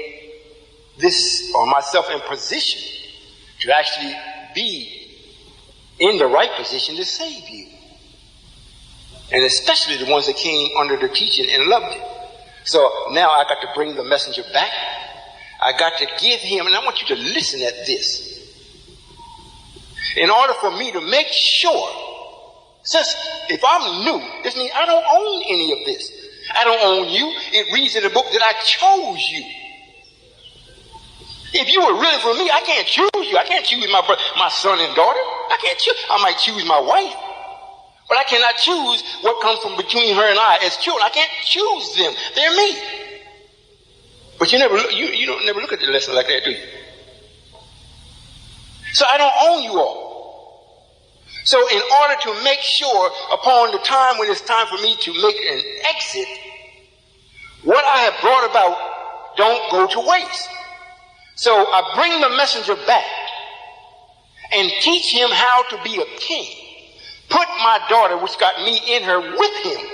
myself in position to actually be in the right position to save you. And especially the ones that came under the teaching and loved it. So now I got to bring the messenger back. I got to give him, and I want you to listen at this. In order for me to make sure, since if I'm new, this means I don't own any of this. I don't own you. It reads in the book that I chose you. If you were really for me, I can't choose you. I can't choose my son and daughter. I can't choose. I might choose my wife. But I cannot choose what comes from between her and I as children. I can't choose them. They're me. But you don't never look at the lesson like that, do you? So I don't own you all. So in order to make sure upon the time when it's time for me to make an exit, what I have brought about don't go to waste. So I bring the messenger back and teach him how to be a king. Put my daughter, which got me in her, with him.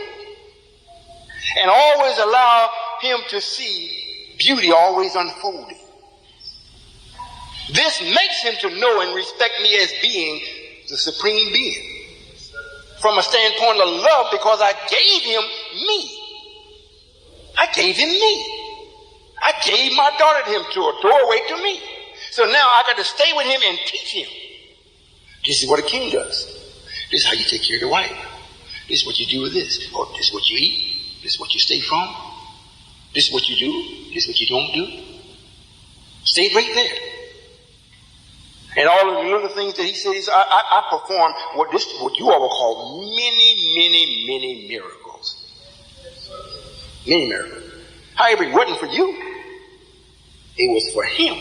And always allow him to see beauty always unfolding. This makes him to know and respect me as being the supreme being. From a standpoint of love, because I gave him me. I gave him me. I gave my daughter to him, to a doorway to me. So now I got to stay with him and teach him. This is what a king does. This is how you take care of the wife. This is what you do with this. Or this is what you eat. This is what you stay from. This is what you do. This is what you don't do. Stay right there. And all of the little things that he says, I perform what you all will call many miracles. Many miracles. However, it wasn't for you. It was for him.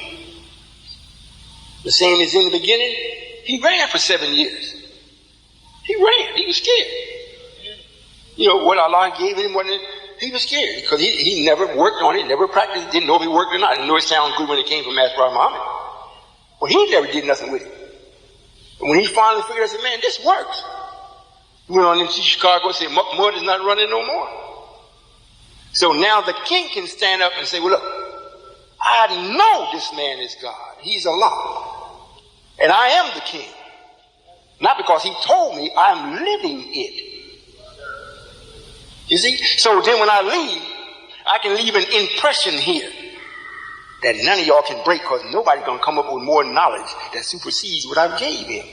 The same as in the beginning. He ran for 7 years. He ran. He was scared. What Allah gave him, he was scared because he never worked on it, never practiced, didn't know if he worked or not. Didn't know it sounded good when it came from Master Muhammad. Well, he never did nothing with it. And when he finally figured out, I said, man, this works. We went on into Chicago and said, mud is not running no more. So now the king can stand up and say, well, look, I know this man is God. He's Allah. And I am the king. Not because he told me, I'm living it. You see? So then when I leave, I can leave an impression here that none of y'all can break, because nobody's going to come up with more knowledge that supersedes what I gave him.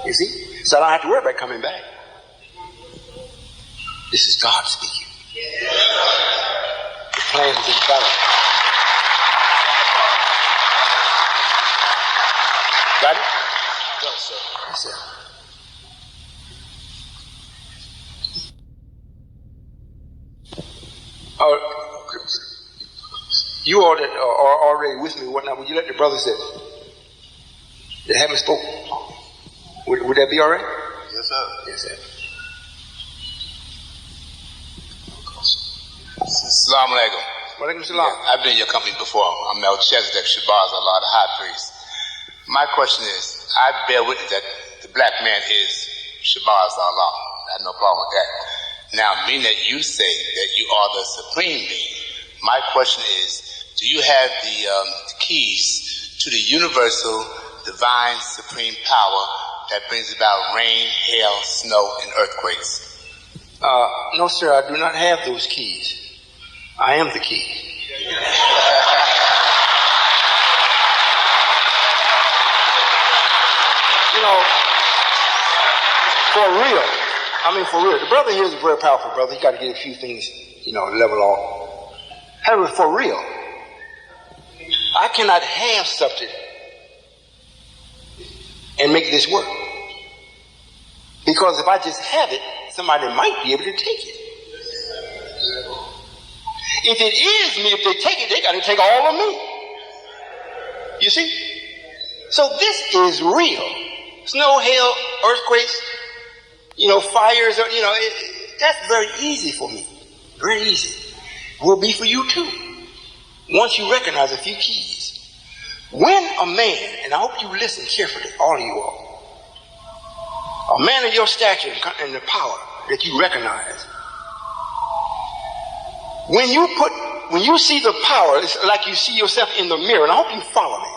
You see? So I don't have to worry about coming back. This is God speaking. The plan is infallible. Got it? Yes, sir. Yes, sir. You all that are already with me, whatnot, would you let the brothers that haven't spoken, would that be all right? Yes, sir. Yes, sir. Assalamu alaikum. Walaikum salam. I've been in your company before. I'm Melchizedek Shabazz Allah, the high priest. My question is, I bear witness that the black man is Shabazz Allah. I have no problem with that. Now, meaning that you say that you are the supreme being, my question is, do you have the keys to the universal, divine, supreme power that brings about rain, hail, snow, and earthquakes? No, sir, I do not have those keys. I am the key. You know, for real. I mean, for real. The brother here is a very powerful brother. He got to get a few things, level off. However, for real, I cannot have something and make this work. Because if I just have it, somebody might be able to take it. If it is me, if they take it, they got to take all of me. You see? So this is real. Snow, hail, earthquakes, fires, that's very easy for me. Very easy. Will be for you too. Once you recognize a few keys. When a man, and I hope you listen carefully, all of you all, a man of your stature and the power that you recognize, when you see the power, it's like you see yourself in the mirror, and I hope you follow me.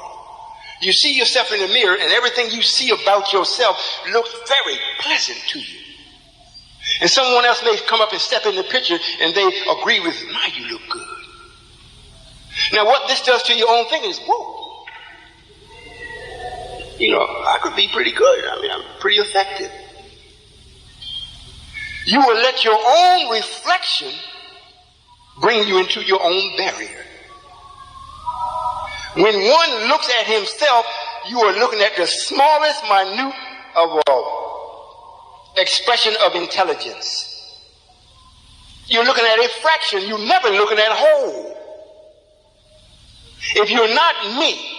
You see yourself in the mirror, and everything you see about yourself looks very pleasant to you. And someone else may come up and step in the picture, and they agree with, my, you look good. Now, what this does to your own thinking is, whoa. I could be pretty good. I mean, I'm pretty effective. You will let your own reflection bring you into your own barrier. When one looks at himself, you are looking at the smallest minute of expression of intelligence. You're looking at a fraction. You're never looking at whole. If you're not me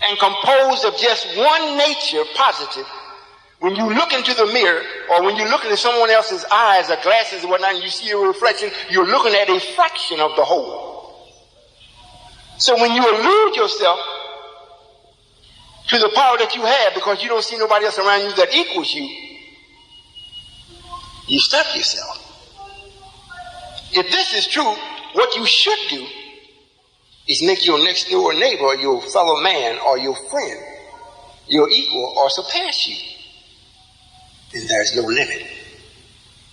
and composed of just one nature, positive, when you look into the mirror or when you look into someone else's eyes or glasses or whatnot and you see a reflection, you're looking at a fraction of the whole. So when you allude yourself to the power that you have because you don't see nobody else around you that equals you, you stop yourself. If this is true, what you should do is make your next door neighbor or your fellow man or your friend your equal or surpass you. Then there's no limit.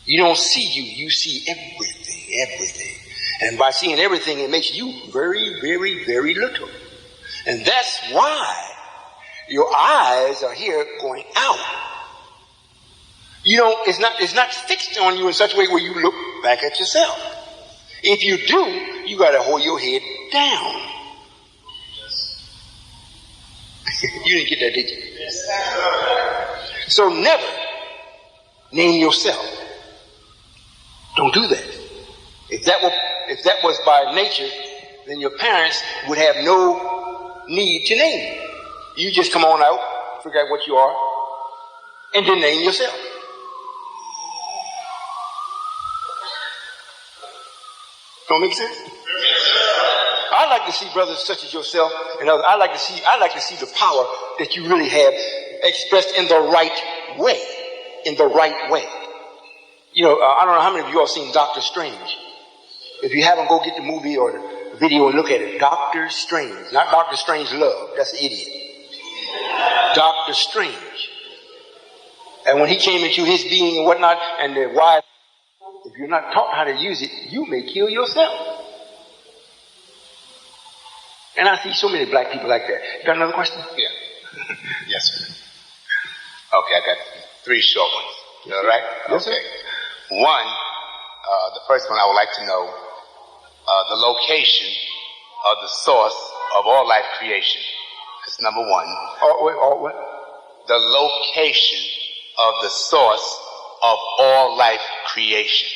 You don't see you, you see everything. And by seeing everything, it makes you very, very, very little. And that's why your eyes are here going out. It's not fixed on you in such a way where you look back at yourself. If you do, you got to hold your head down. You didn't get that, did you? So never name yourself. Don't do that. If that was by nature, then your parents would have no need to name you. You just come on out, figure out what you are, and then name yourself. Don't make sense? I like to see brothers such as yourself and others. I like to see the power that you really have expressed in the right way. in the right way. You know, I don't know how many of you all seen Doctor Strange. If you haven't, go get the movie or the video and look at it. Doctor Strange. Not Doctor Strange Love. That's an idiot. Doctor Strange. And when he came into his being and whatnot, and the why, if you're not taught how to use it, you may kill yourself. And I see so many black people like that. You got another question? Yeah. Yes, sir. Okay, I got 3 short ones. You all right? Yes, okay. Sir. One, the first one I would like to know the location of the source of all life creation. That's number 1. What? The location of the source of all life creation.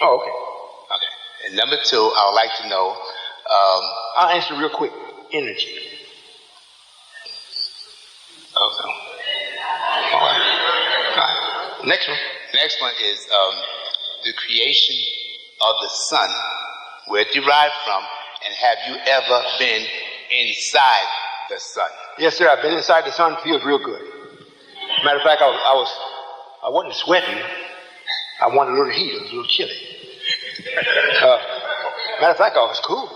Oh, okay. Okay. And number 2, I would like to know. I'll answer real quick. Energy. Okay. All right. Next one. Next one is the creation of the sun, where it derived from, and have you ever been inside the sun? Yes, sir. I've been inside the sun. Feels real good. Matter of fact, I wasn't sweating. I wanted a little heat. It was a little chilly. Matter of fact, I was cool.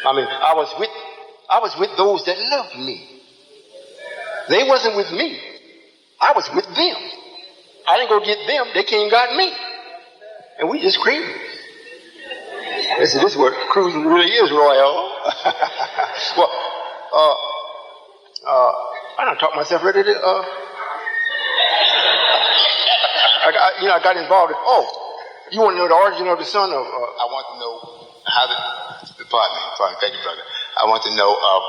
I mean, I was with those that loved me. They wasn't with me. I was with them. I didn't go get them. They came and got me. And we just cruised. This is what cruising really is, Royall. Well, I done talked myself ready to, I got involved in, you want to know the origin of the sun? I want to know how pardon me, thank you, brother. I want to know of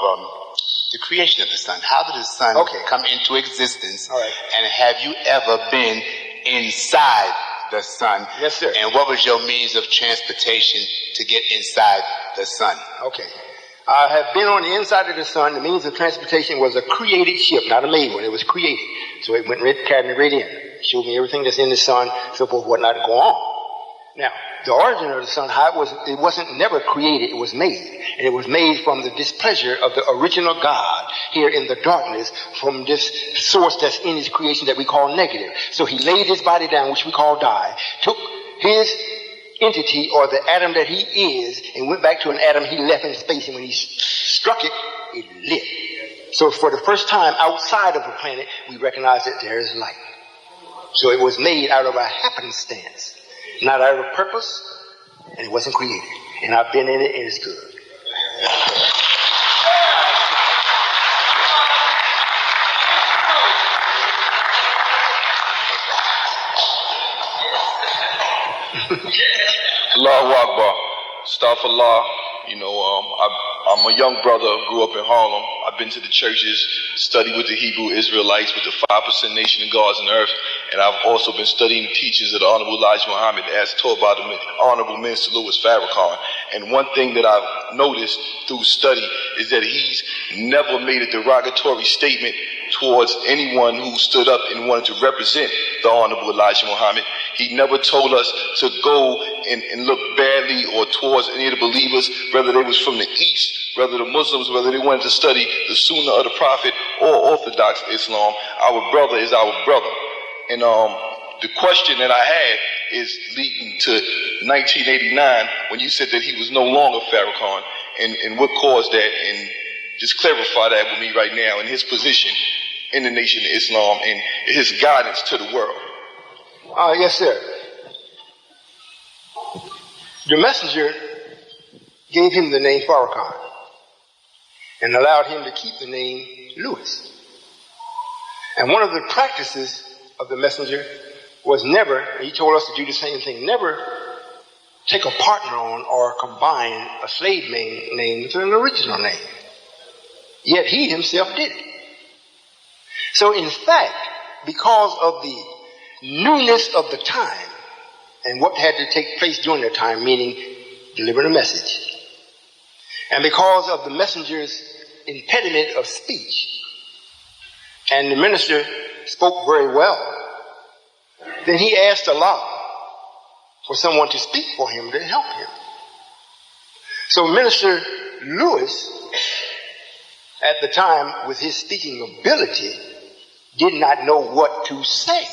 the creation of the sun. How did the sun come into existence? All right. And have you ever been inside the sun? Yes, sir. And what was your means of transportation to get inside the sun? Okay. I have been on the inside of the sun. The means of transportation was a created ship, not a made one. It was created. So it went carried me right in. Showed me everything that's in the sun, so forth, whatnot, to go on. Now, the origin of the sun, how it wasn't never created, it was made. And it was made from the displeasure of the original God here in the darkness from this source that's in his creation that we call negative. So he laid his body down, which we call die, took his entity or the atom that he is and went back to an atom he left in space, and when he struck it, it lit. So for the first time outside of a planet, we recognize that there is light. So it was made out of a happenstance, not out of purpose, and it wasn't created. And I've been in it, and it's good. Allahu Akbar, Astaghfirullah. I'm a young brother, grew up in Harlem. I've been to the churches, studied with the Hebrew Israelites, with the 5% nation of gods on earth, and I've also been studying the teachings of the Honorable Elijah Muhammad as taught by the Honorable Minister Louis Farrakhan. And one thing that I've noticed through study is that he's never made a derogatory statement towards anyone who stood up and wanted to represent the Honorable Elijah Muhammad. He never told us to go and look badly or towards any of the believers, whether they was from the East, whether the Muslims, whether they wanted to study the Sunnah of the Prophet or Orthodox Islam. Our brother is our brother. And the question that I had is leading to 1989 when you said that he was no longer Farrakhan, and what caused that, and just clarify that with me right now in his position in the Nation of Islam and his guidance to the world. Yes, sir. The messenger gave him the name Farrakhan and allowed him to keep the name Louis. And one of the practices of the messenger was never, and he told us to do the same thing, never take a partner on or combine a slave name with an original name. Yet he himself did it. So in fact, because of the newness of the time and what had to take place during that time, meaning delivering a message, and because of the messenger's impediment of speech, and the minister spoke very well, then he asked Allah for someone to speak for him to help him. So Minister Lewis, at the time, with his speaking ability, did not know what to say.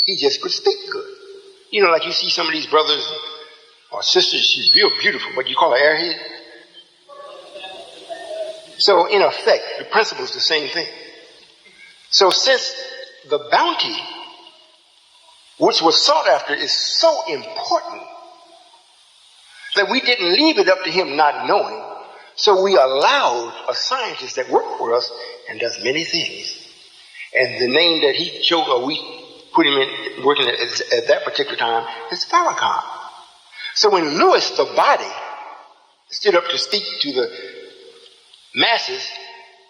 He just could speak good. You know, like you see some of these brothers or sisters, she's real beautiful, but you call her airhead. So in effect, the principle is the same thing. So since the bounty, which was sought after, is so important, that we didn't leave it up to him not knowing, so we allowed a scientist that worked for us and does many things. And the name that he chose, or we put him in working at that particular time, is Farrakhan. So when Lewis, the body, stood up to speak to the masses,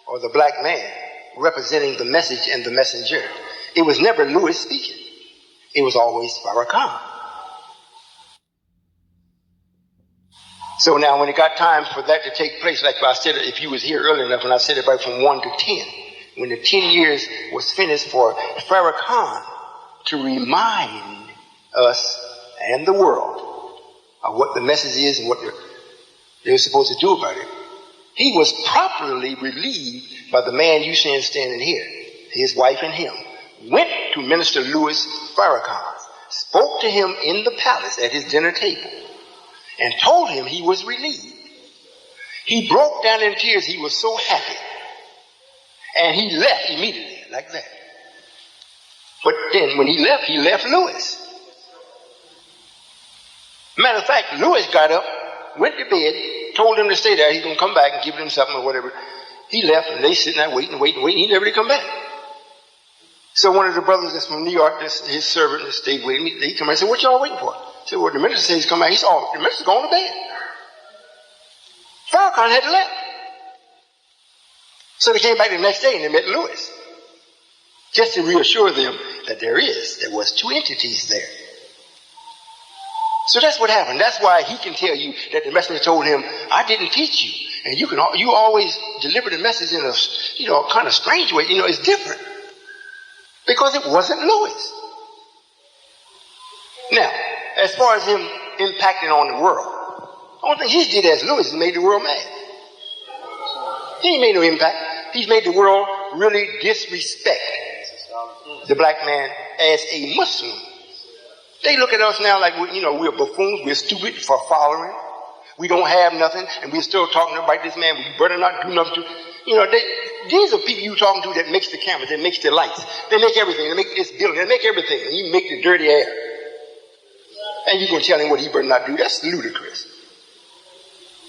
or the black man, representing the message and the messenger, it was never Lewis speaking. It was always Farrakhan. So now when it got time for that to take place, like I said, if you was here early enough, when I said it right from 1 to 10, when the 10 years was finished for Farrakhan to remind us and the world of what the message is and what they're supposed to do about it, he was properly relieved by the man you see standing here, his wife and him, went to Minister Louis Farrakhan, spoke to him in the palace at his dinner table, and told him he was relieved. He broke down in tears. He was so happy. And he left immediately, like that. But then when he left Louis. Matter of fact, Louis got up, went to bed, told him to stay there. He's going to come back and give him something or whatever. He left, and they sitting there waiting. He never did come back. So one of the brothers that's from New York, his servant that stayed with him, he come and said, "What y'all waiting for?" I said, "Well, the minister says he's come back." He said, "Oh, the minister's going to bed." Farrakhan had left. So they came back the next day and they met Louis, just to reassure them that there was two entities there. So that's what happened. That's why he can tell you that the messenger told him, "I didn't teach you, and you always deliver the message in a kind of strange way. It's different because it wasn't Louis." Now, as far as him impacting on the world, the only thing he did as Louis is made the world mad. He ain't made no impact. He's made the world really disrespect the black man as a Muslim. They look at us now like we're buffoons, we're stupid for following. We don't have nothing, and we're still talking about this man. We better not do nothing to. These are people you talking to that makes the cameras, that makes the lights, they make everything, they make this building, they make everything, and you make the dirty air. And you're going to tell him what he better not do? That's ludicrous.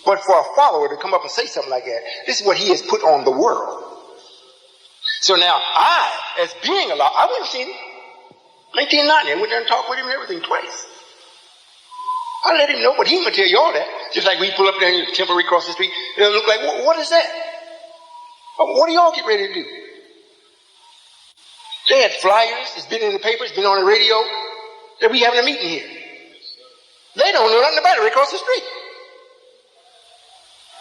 But for a follower to come up and say something like that, this is what he has put on the world. So now I, as being alive, I went and seen him. 1990, I went there and talked with him and everything twice. I let him know, but he ain't going to tell you all that. Just like we pull up there in the temporary across the street, it'll look like, what is that? What do y'all get ready to do? They had flyers, it's been in the papers, it's been on the radio, that we having a meeting here. They don't know nothing about it right across the street.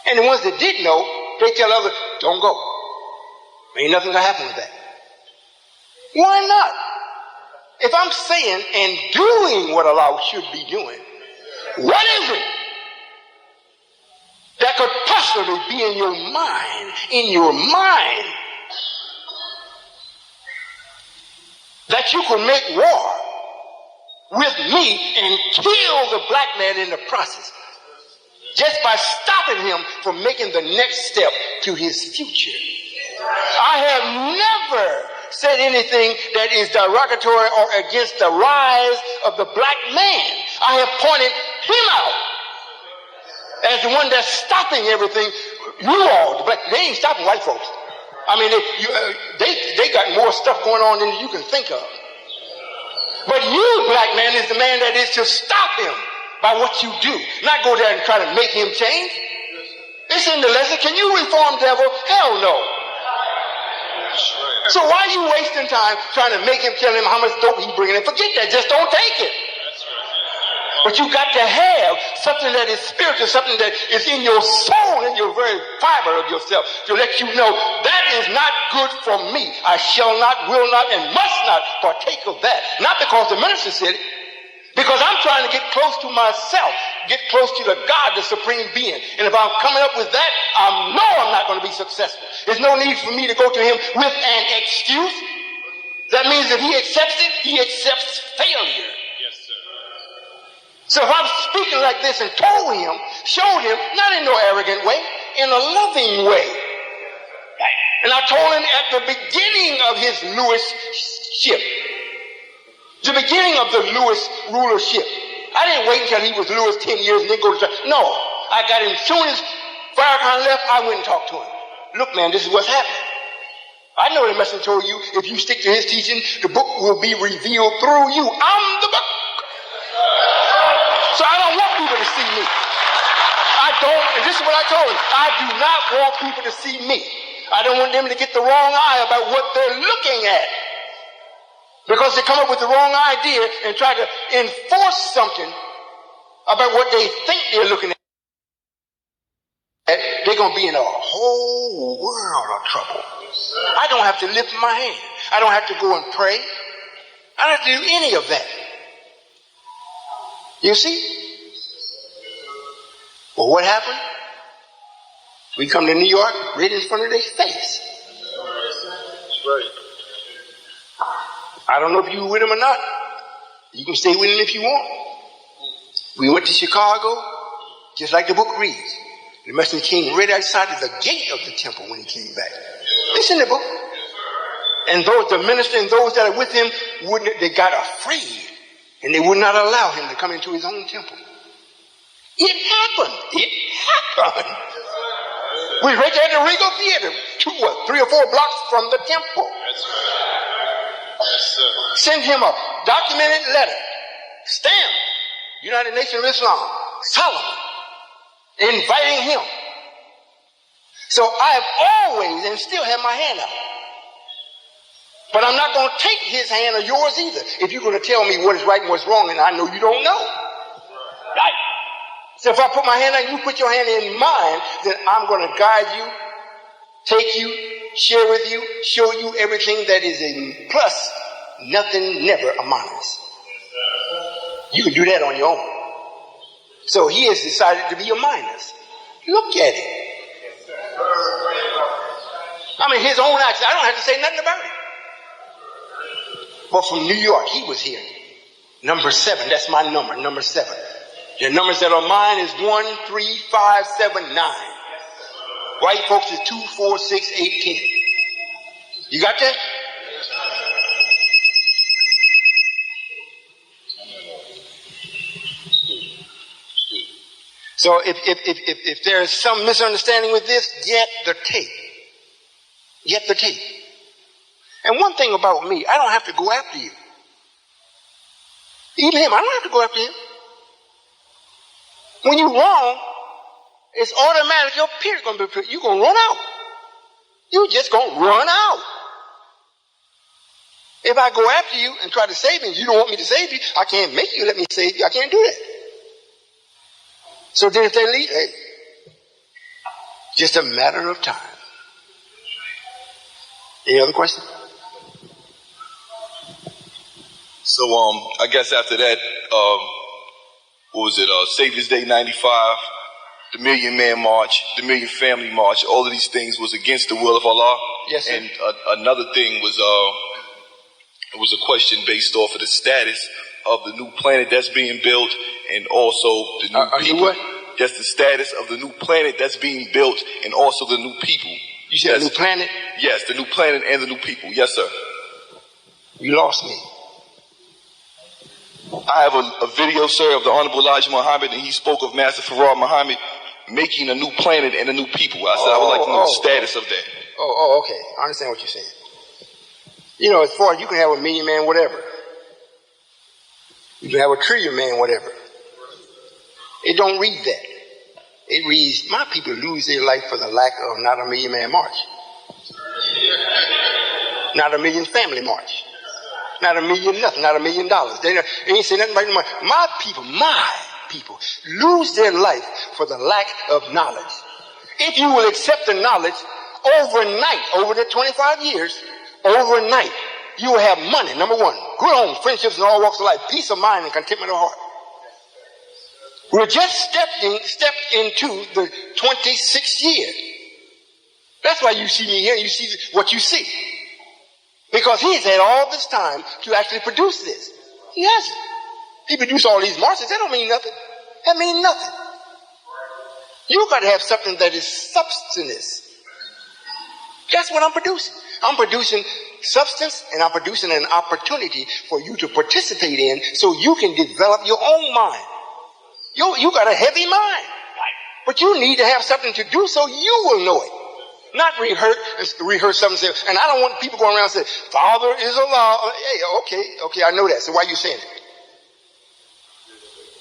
And the ones that did know, they tell others, don't go. Ain't nothing going to happen with that. Why not? If I'm saying and doing what Allah should be doing, what is it that could possibly be in your mind, that you could make war with me and kill the black man in the process, just by stopping him from making the next step to his future? I have never said anything that is derogatory or against the rise of the black man. I have pointed him out as the one that's stopping everything. You all, the black, they ain't stopping white folks. I mean, they got more stuff going on than you can think of. But you, black man, is the man that is to stop him by what you do, not go there and try to make him change. It's in the lesson. Can you reform, devil? Hell no. So why are you wasting time trying to make him tell him how much dope he's bringing in? Forget that. Just don't take it. But you got to have something that is spiritual, something that is in your soul, in your very fiber of yourself, to let you know that is not good for me. I shall not, will not, and must not partake of that. Not because the minister said it, Because I'm trying to get close to myself, get close to the God, the supreme being. And if I'm coming up with that, I know I'm not going to be successful. There's no need for me to go to him with an excuse. That means if he accepts it, he accepts failure. Yes, sir. So if I'm speaking like this and told him, showed him, not in no arrogant way, in a loving way. And I told him at the beginning of his Lewisship, the beginning of the Lewis rulership. I didn't wait until he was Lewis 10 years and then go to church. No, I got him as soon as Farrakhan left, I went and talked to him. Look, man, this is what's happening. I know the messenger told you, if you stick to his teaching, the book will be revealed through you. I'm the book. So I don't want people to see me. I don't, and this is what I told him. I do not want people to see me. I don't want them to get the wrong eye about what they're looking at. Because they come up with the wrong idea and try to enforce something about what they think they're looking at, they're going to be in a whole world of trouble. I don't have to lift my hand. I don't have to go and pray. I don't have to do any of that. You see? Well, what happened? We come to New York right in front of their face. That's right. I don't know if you were with him or not. You can stay with him if you want. We went to Chicago, just like the book reads. The messenger came right outside of the gate of the temple when he came back. It's in the book. And those, the minister and those that are with him, they got afraid. And they would not allow him to come into his own temple. It happened. It happened. We were right there at the Regal Theater, 3 or 4 blocks from the temple. Yes, sir. Send him a documented letter, stamped, United Nations of Islam, Solomon, inviting him. So I have always and still have my hand out. But I'm not going to take his hand or yours either. If you're going to tell me what is right and what's wrong, and I know you don't know. Right? So if I put my hand out and you put your hand in mine, then I'm going to guide you, take you, share with you, show you everything that is a plus, nothing, never a minus. You can do that on your own. So he has decided to be a minus. Look at it. I mean, his own action. I don't have to say nothing about it. But from New York, he was here. Number 7. That's my number. Number 7. The numbers that are mine is 1, 3, 5, 7, 9. White folks is 2, 4, 6, 8, 10. You got that? So if there is some misunderstanding with this, get the tape. Get the tape. And one thing about me, I don't have to go after you. Even him, I don't have to go after him. When you're wrong, it's automatic. Your period going to be, you're going to run out. You're just going to run out. If I go after you and try to save you, you don't want me to save you, I can't make you let me save you. I can't do that. So then if they leave, hey, just a matter of time. Any other questions? So I guess after that, what was it? Savior's Day '95, the Million Man March, the Million Family March. All of these things was against the will of Allah. Yes, sir. And another thing was it was a question based off of the status of the new planet that's being built, and also the new people. What? Just the status of the new planet that's being built, and also the new people. You said a new planet? Yes, the new planet and the new people. Yes, sir. You lost me. I have a video, sir, of the Honorable Elijah Muhammad, and he spoke of Master Farad Muhammad making a new planet and a new people. I said I would like to know the status of that. Okay. I understand what you're saying. You know, as far as you can have a million man whatever. You can have a trillion man whatever. It don't read that. It reads, my people lose their life for the lack of not a million man march. Not a million family march. Not a million nothing, not $1 million. They ain't say nothing about money. My people lose their life for the lack of knowledge. If you will accept the knowledge, overnight, over the 25 years, overnight, you will have money, number one. good homes, friendships in all walks of life, peace of mind and contentment of heart. We're just stepped into the 26th year. That's why you see me here, you see what you see. Because he's had all this time to actually produce this. He hasn't. He produced all these marches. That don't mean nothing. That means nothing. You got to have something that is substance. That's what I'm producing. I'm producing substance, and I'm producing an opportunity for you to participate in so you can develop your own mind. You got a heavy mind. But you need to have something to do so you will know it. Not rehearse something, and I don't want people going around and say, Father is alive. Hey, okay, I know that. So why are you saying it?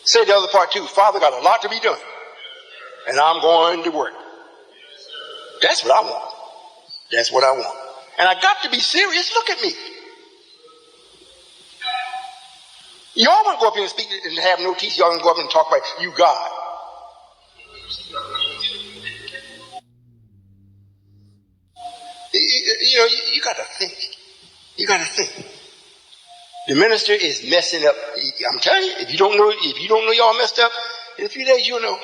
Say the other part too. Father got a lot to be done. And I'm going to work. That's what I want. That's what I want. And I got to be serious. Look at me. Y'all want to go up here and speak and have no teeth. Y'all can go up and talk about you God. You got to think. You got to think. The minister is messing up. I'm telling you, if you don't know y'all messed up, in a few days you'll know.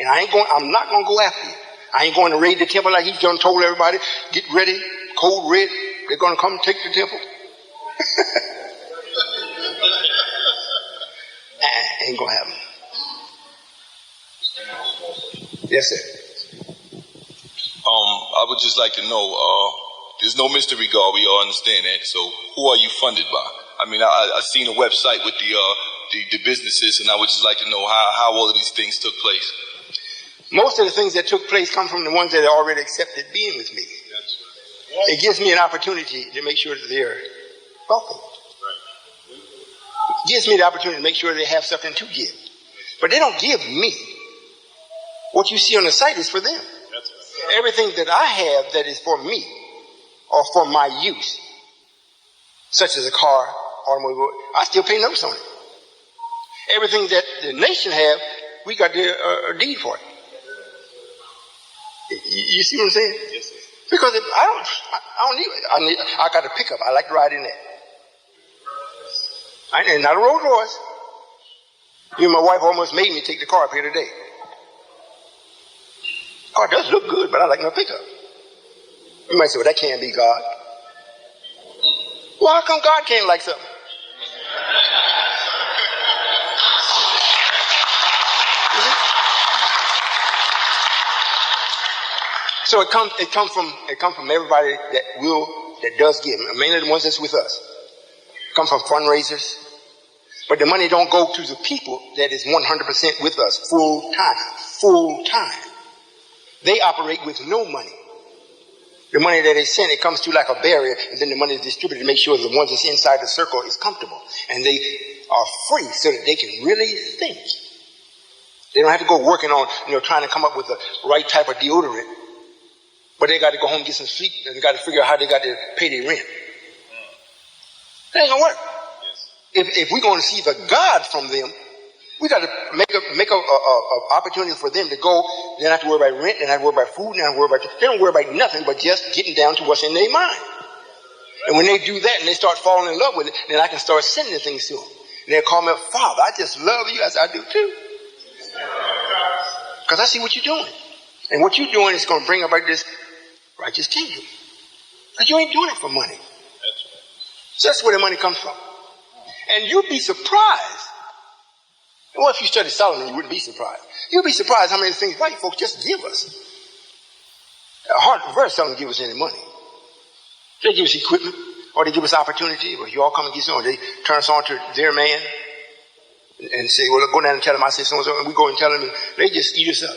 And I'm not going to go after you. I ain't going to raid the temple like he's done told everybody, get ready, code red, they're going to come take the temple. Ain't going to happen. Yes, sir. I would just like to know, there's no mystery God, we all understand that. So who are you funded by? I mean, I seen a website with the businesses, and I would just like to know how all of these things took place. Most of the things that took place come from the ones that already accepted being with me. It gives me an opportunity to make sure that they're welcome. It gives me the opportunity to make sure they have something to give. But they don't give me. What you see on the site is for them. Everything that I have that is for me or for my use, such as a car, automobile, I still pay notes on it. Everything that the nation have, we got the deed for it. You see what I'm saying? Yes, sir. Because if I don't need it. I got a pickup. I like to ride in that. And not a Rolls Royce. My wife almost made me take the car up here today. The car does look good, but I like my pickup. You might say, well, that can't be God. Well, how come God can't like something? So it comes from everybody that does give, mainly the ones that's with us. It comes from fundraisers, but the money don't go to the people that is 100% with us full time. They operate with no money. The money that they send, it comes through like a barrier, and then the money is distributed to make sure the ones that's inside the circle is comfortable, and they are free so that they can really think. They don't have to go working on, trying to come up with the right type of deodorant. But they got to go home and get some sleep, and they got to figure out how they got to pay their rent. That ain't gonna work. If we're going to see the God from them, we got to make a opportunity for them to go. They don't have to worry about rent. They don't have to worry about food. They don't worry about nothing but just getting down to what's in their mind. And when they do that and they start falling in love with it, then I can start sending things to them. And they'll call me, Father, I just love you as I do too. Because I see what you're doing. And what you're doing is going to bring about this righteous kingdom. Because you ain't doing it for money. So that's where the money comes from. And you'd be surprised. Well, if you study Solomon, you wouldn't be surprised. You'd be surprised how many things white folks just give us. Very seldom give us any money. They give us equipment, or they give us opportunity, or you all come and get some, or they turn us on to their man and say, well, go down and tell them I say so and so, and we go and tell them, and they just eat us up.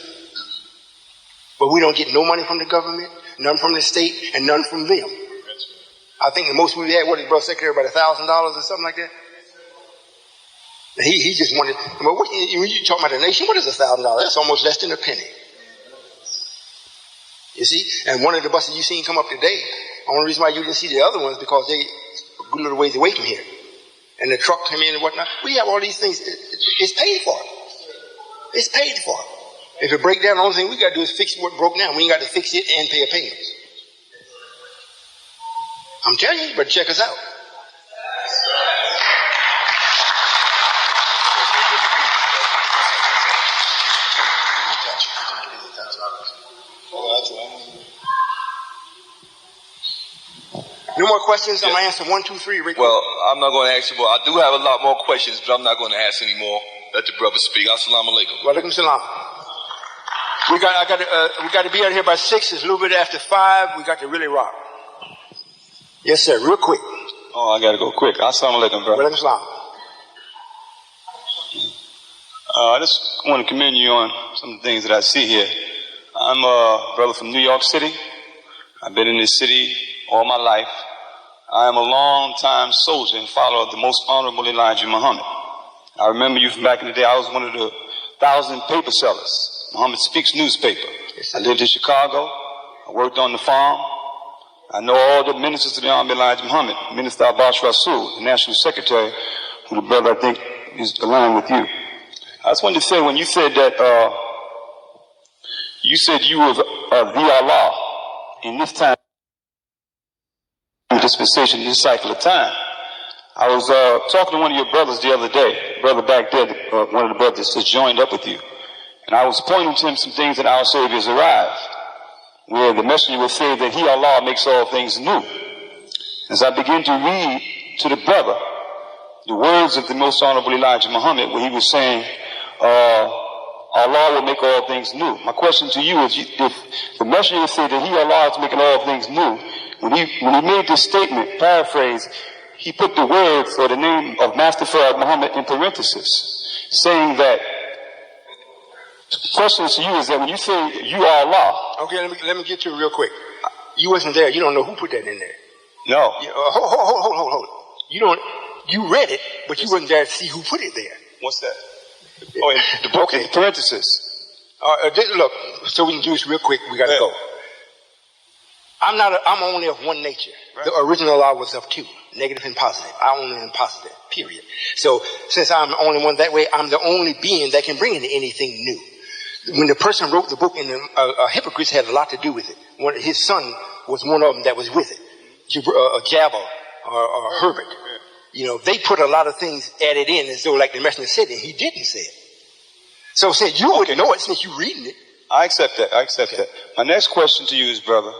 But we don't get no money from the government, none from the state, and none from them. I think the most we had, what is Brother Secretary, about $1,000 or something like that? He just wanted, when you talk about the nation, what is $1,000? That's almost less than a penny. You see? And one of the buses you seen come up today, the only reason why you didn't see the other ones because they a good little ways away from here. And the truck came in and whatnot. We have all these things. It's paid for. It's paid for. If it breaks down, the only thing we got to do is fix what broke down. We ain't got to fix it and pay a payment. I'm telling you, you better check us out. No more questions? I'm going to answer 1, 2, 3 right Well, I'm not going to ask you more. I do have a lot more questions, but I'm not going to ask any more. Let the brother speak. Assalamu alaikum. Wa alaikum salam. We got to be out here by 6. It's a little bit after 5. We got to really rock. Yes, sir. Real quick. Oh, I got to go quick. Assalamu alaikum, Wa brother. alaikum salam. I just want to commend you on some of the things that I see here. I'm a brother from New York City. I've been in this city all my life. I am a long-time soldier and follower of the most honorable Elijah Muhammad. I remember you from back in the day. I was one of the 1,000 paper sellers, Muhammad Speaks newspaper. I lived in Chicago. I worked on the farm. I know all the ministers of the Honorable Elijah Muhammad, Minister Abbas Rasul, the National Secretary, who the brother I think is aligned with you. I just wanted to say, when you said that, you said you were the Allah in this time, dispensation, this cycle of time. I was talking to one of your brothers the other day, brother back there, one of the brothers that joined up with you, and I was pointing to him some things that our Savior has arrived, where the messenger will say that He, Allah, makes all things new. As I begin to read to the brother the words of the most honorable Elijah Muhammad, where he was saying, Allah will make all things new. My question to you is, if the messenger said that He, Allah, is making all things new, when he made this statement, paraphrase, he put the words or the name of Master FARD Muhammad in parentheses, saying that, the question to you is that when you say you are Allah. Okay, let me get to it real quick. You wasn't there. You don't know who put that in there. No. Hold. You read it, but you wasn't there to see who put it there. What's that? Oh, in the book, in parentheses. Look, so we can do this real quick. We got to go. I'm only of one nature. Right. The original law was of two, negative and positive. I only am positive, period. So since I'm the only one that way, I'm the only being that can bring in anything new. When the person wrote the book, and hypocrites had a lot to do with it. His son was one of them that was with it. Jabal or Herbert. You know, they put a lot of things added in as though like the messenger said it, he didn't say it. So since you wouldn't know it since you're reading it. I accept that. that. My next question to you is, brother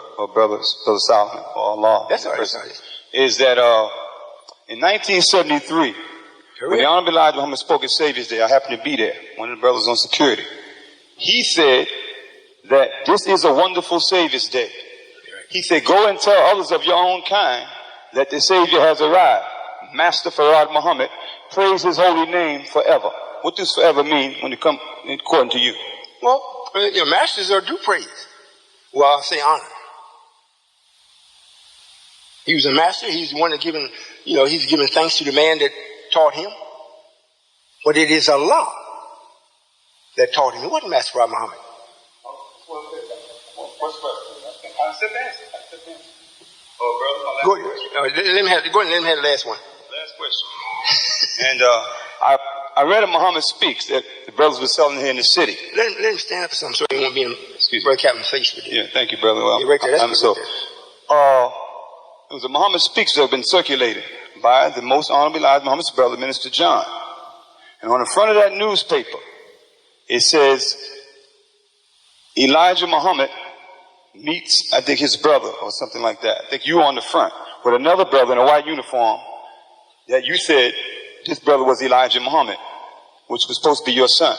Solomon, or Allah, that's all right. Is that in 1973, when the Honorable Elijah Muhammad spoke at Savior's Day, I happened to be there, one of the brothers on security. He said that this is a wonderful Savior's Day. He said, go and tell others of your own kind that the Savior has arrived. Master FARD Muhammad, praise his holy name forever. What does forever mean when it comes according to you? Well, your masters are due praise. Well, I'll say honor. He was a master. He's the one that he's giving thanks to the man that taught him. But it is Allah that taught him. It wasn't Master FARD Muhammad. Go ahead. Let me have the last one. Last question. And I read a Muhammad Speaks that the brothers were selling here in the city. Let him stand up for something so he won't be in Brother Captain's face with it. Yeah, thank you, brother. Well, right there. That's it was a Muhammad Speaks that have been circulated by the most honorable Elijah Muhammad's brother, Minister John. And on the front of that newspaper, it says, Elijah Muhammad meets, I think, his brother or something like that. I think you were on the front with another brother in a white uniform that you said this brother was Elijah Muhammad, which was supposed to be your son.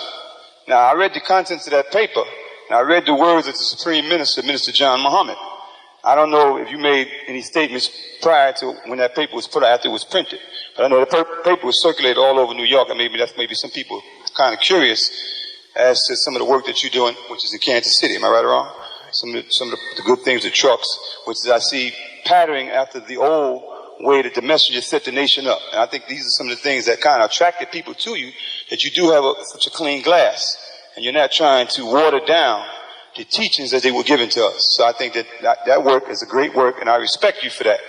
Now, I read the contents of that paper, and I read the words of the Supreme Minister, Minister John Muhammad. I don't know if you made any statements prior to when that paper was put out after it was printed, but I know the paper was circulated all over New York, and maybe some people kind of curious as to some of the work that you're doing, which is in Kansas City. Am I right or wrong? Some of the good things, the trucks, which is I see patterning after the old way that the messenger set the nation up. And I think these are some of the things that kind of attracted people to you, that you do have such a clean glass, and you're not trying to water down the teachings that they were given to us. So I think that work is a great work, and I respect you for that.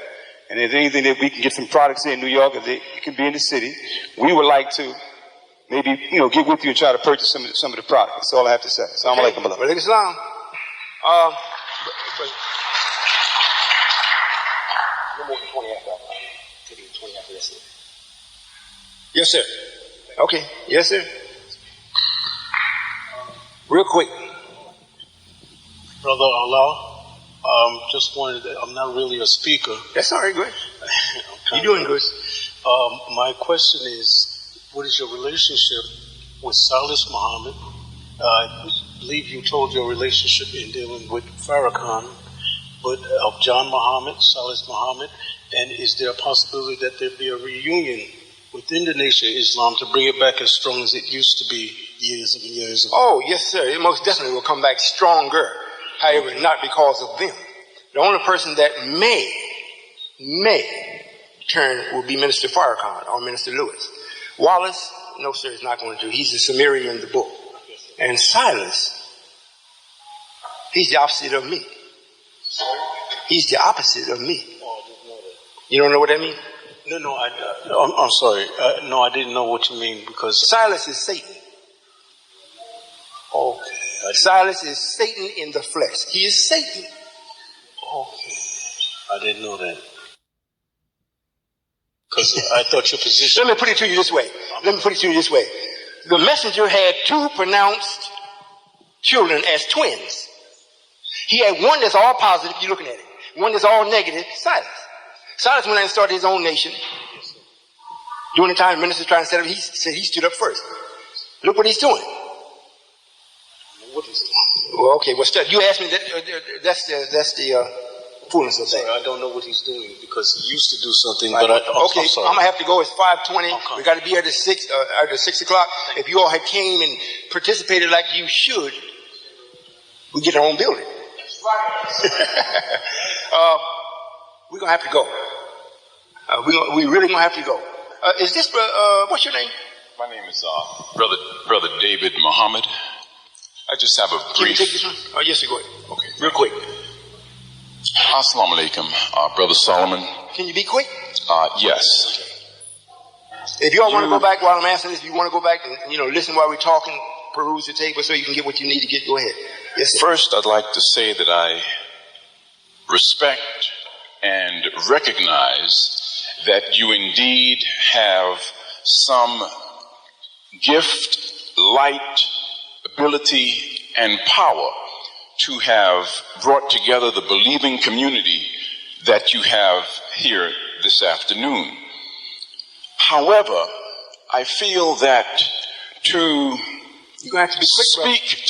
And if there's anything that we can get some products in New York, if it can be in the city, we would like to maybe, get with you and try to purchase some of the products. That's all I have to say. Assalamu alaikum. Wa alaikum salam. No more than 20 after that. 20 after that. Yes, sir. Okay. Yes, sir. Real quick. Brother Allah, Just wanted. I'm not really a speaker. That's all right, good. You're doing good. My question is, what is your relationship with Silas Muhammad? I believe you told your relationship in dealing with Farrakhan, but of John Muhammad, Silas Muhammad, and is there a possibility that there be a reunion within the Nation of Islam to bring it back as strong as it used to be years and years ago? Oh, yes, sir. It most definitely will come back stronger. However, not because of them. The only person that may turn will be Minister Farrakhan or Minister Lewis. Wallace, no, sir, is not going to. He's the Sumerian in the book. And Silas, he's the opposite of me. He's the opposite of me. You don't know what that means? No, I'm sorry. No, I didn't know what you mean because Silas is Satan. Okay. Silas is Satan in the flesh. He is Satan. Okay. I didn't know that. Because I thought your position... Let me put it to you this way. The messenger had two pronounced children as twins. He had one that's all positive, you're looking at it. One that's all negative, Silas. Silas went out and started his own nation. During the time the minister was trying to set up, he said he stood up first. Look what he's doing. What is it? Well, okay, well, you asked me that. That's the fullness of that. Sorry, I don't know what he's doing because he used to do something, right. but okay, I'm gonna have to go. It's 5:20. Okay. We got to be here at 6 o'clock. If you all had came and participated like you should, we get our own building. We're gonna have to go. We really gonna have to go. Is this what's your name? My name is Brother David Muhammad. I just have a Can you brief... take this one? Oh, yes, sir, go ahead. Okay. Real quick. Assalamu alaikum, Brother Solomon. Can you be quick? Yes. If you all want to go back while I'm answering this, if you want to go back and listen while we're talking, peruse the table so you can get what you need to get, go ahead. Yes, sir. First, I'd like to say that I respect and recognize that you indeed have some gift, light, ability, and power to have brought together the believing community that you have here this afternoon. However, I feel that to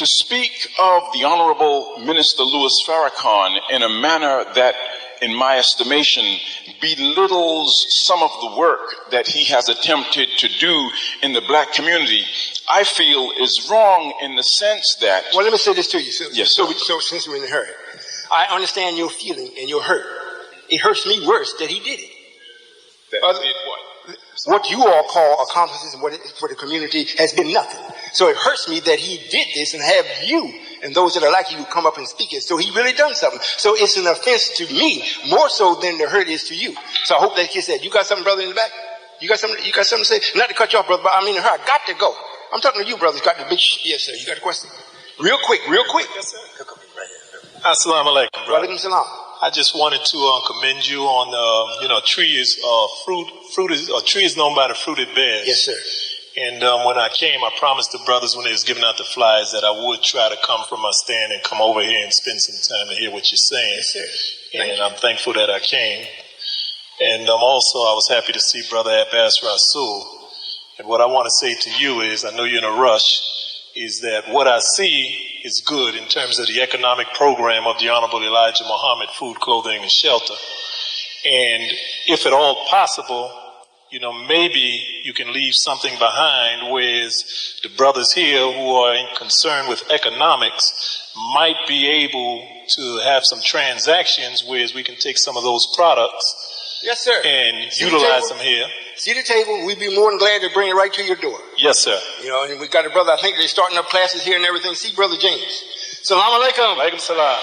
speak of the Honorable Minister Louis Farrakhan in a manner that, in my estimation, belittles some of the work that he has attempted to do in the black community, I feel is wrong in the sense that... Well, let me say this to you. So since we're in a hurry, I understand your feeling and your hurt. It hurts me worse that he did it. What you all call accomplishments for the community has been nothing. So it hurts me that he did this and have you and those that are like you come up and speak it. So he really done something. So it's an offense to me more so than the hurt is to you. So I hope that kid said, you got something, brother, in the back? You got something to say? Not to cut you off, brother, but I mean, I got to go. I'm talking to you, brothers. Got the big yes, sir. You got a question? Real quick. Yes, sir. Assalamu alaikum, brother. Walaikum salam. I just wanted to commend you on a tree is known by the fruit it bears. Yes, sir. And when I came, I promised the brothers when they was giving out the flyers that I would try to come from my stand and come over here and spend some time to hear what you're saying. Yes, sir. And I'm thankful that I came. And also, I was happy to see Brother Abbas Rasul. And what I want to say to you is, I know you're in a rush, is that what I see is good in terms of the economic program of the Honorable Elijah Muhammad, food, clothing, and shelter. And if at all possible, maybe you can leave something behind, whereas the brothers here who are concerned with economics might be able to have some transactions, whereas we can take some of those products. Yes, sir. And utilize them here. See the table? We'd be more than glad to bring it right to your door. Yes, sir. And we got a brother, I think they're starting up classes here and everything. See Brother James. Salaam alaikum. Alaikum salam.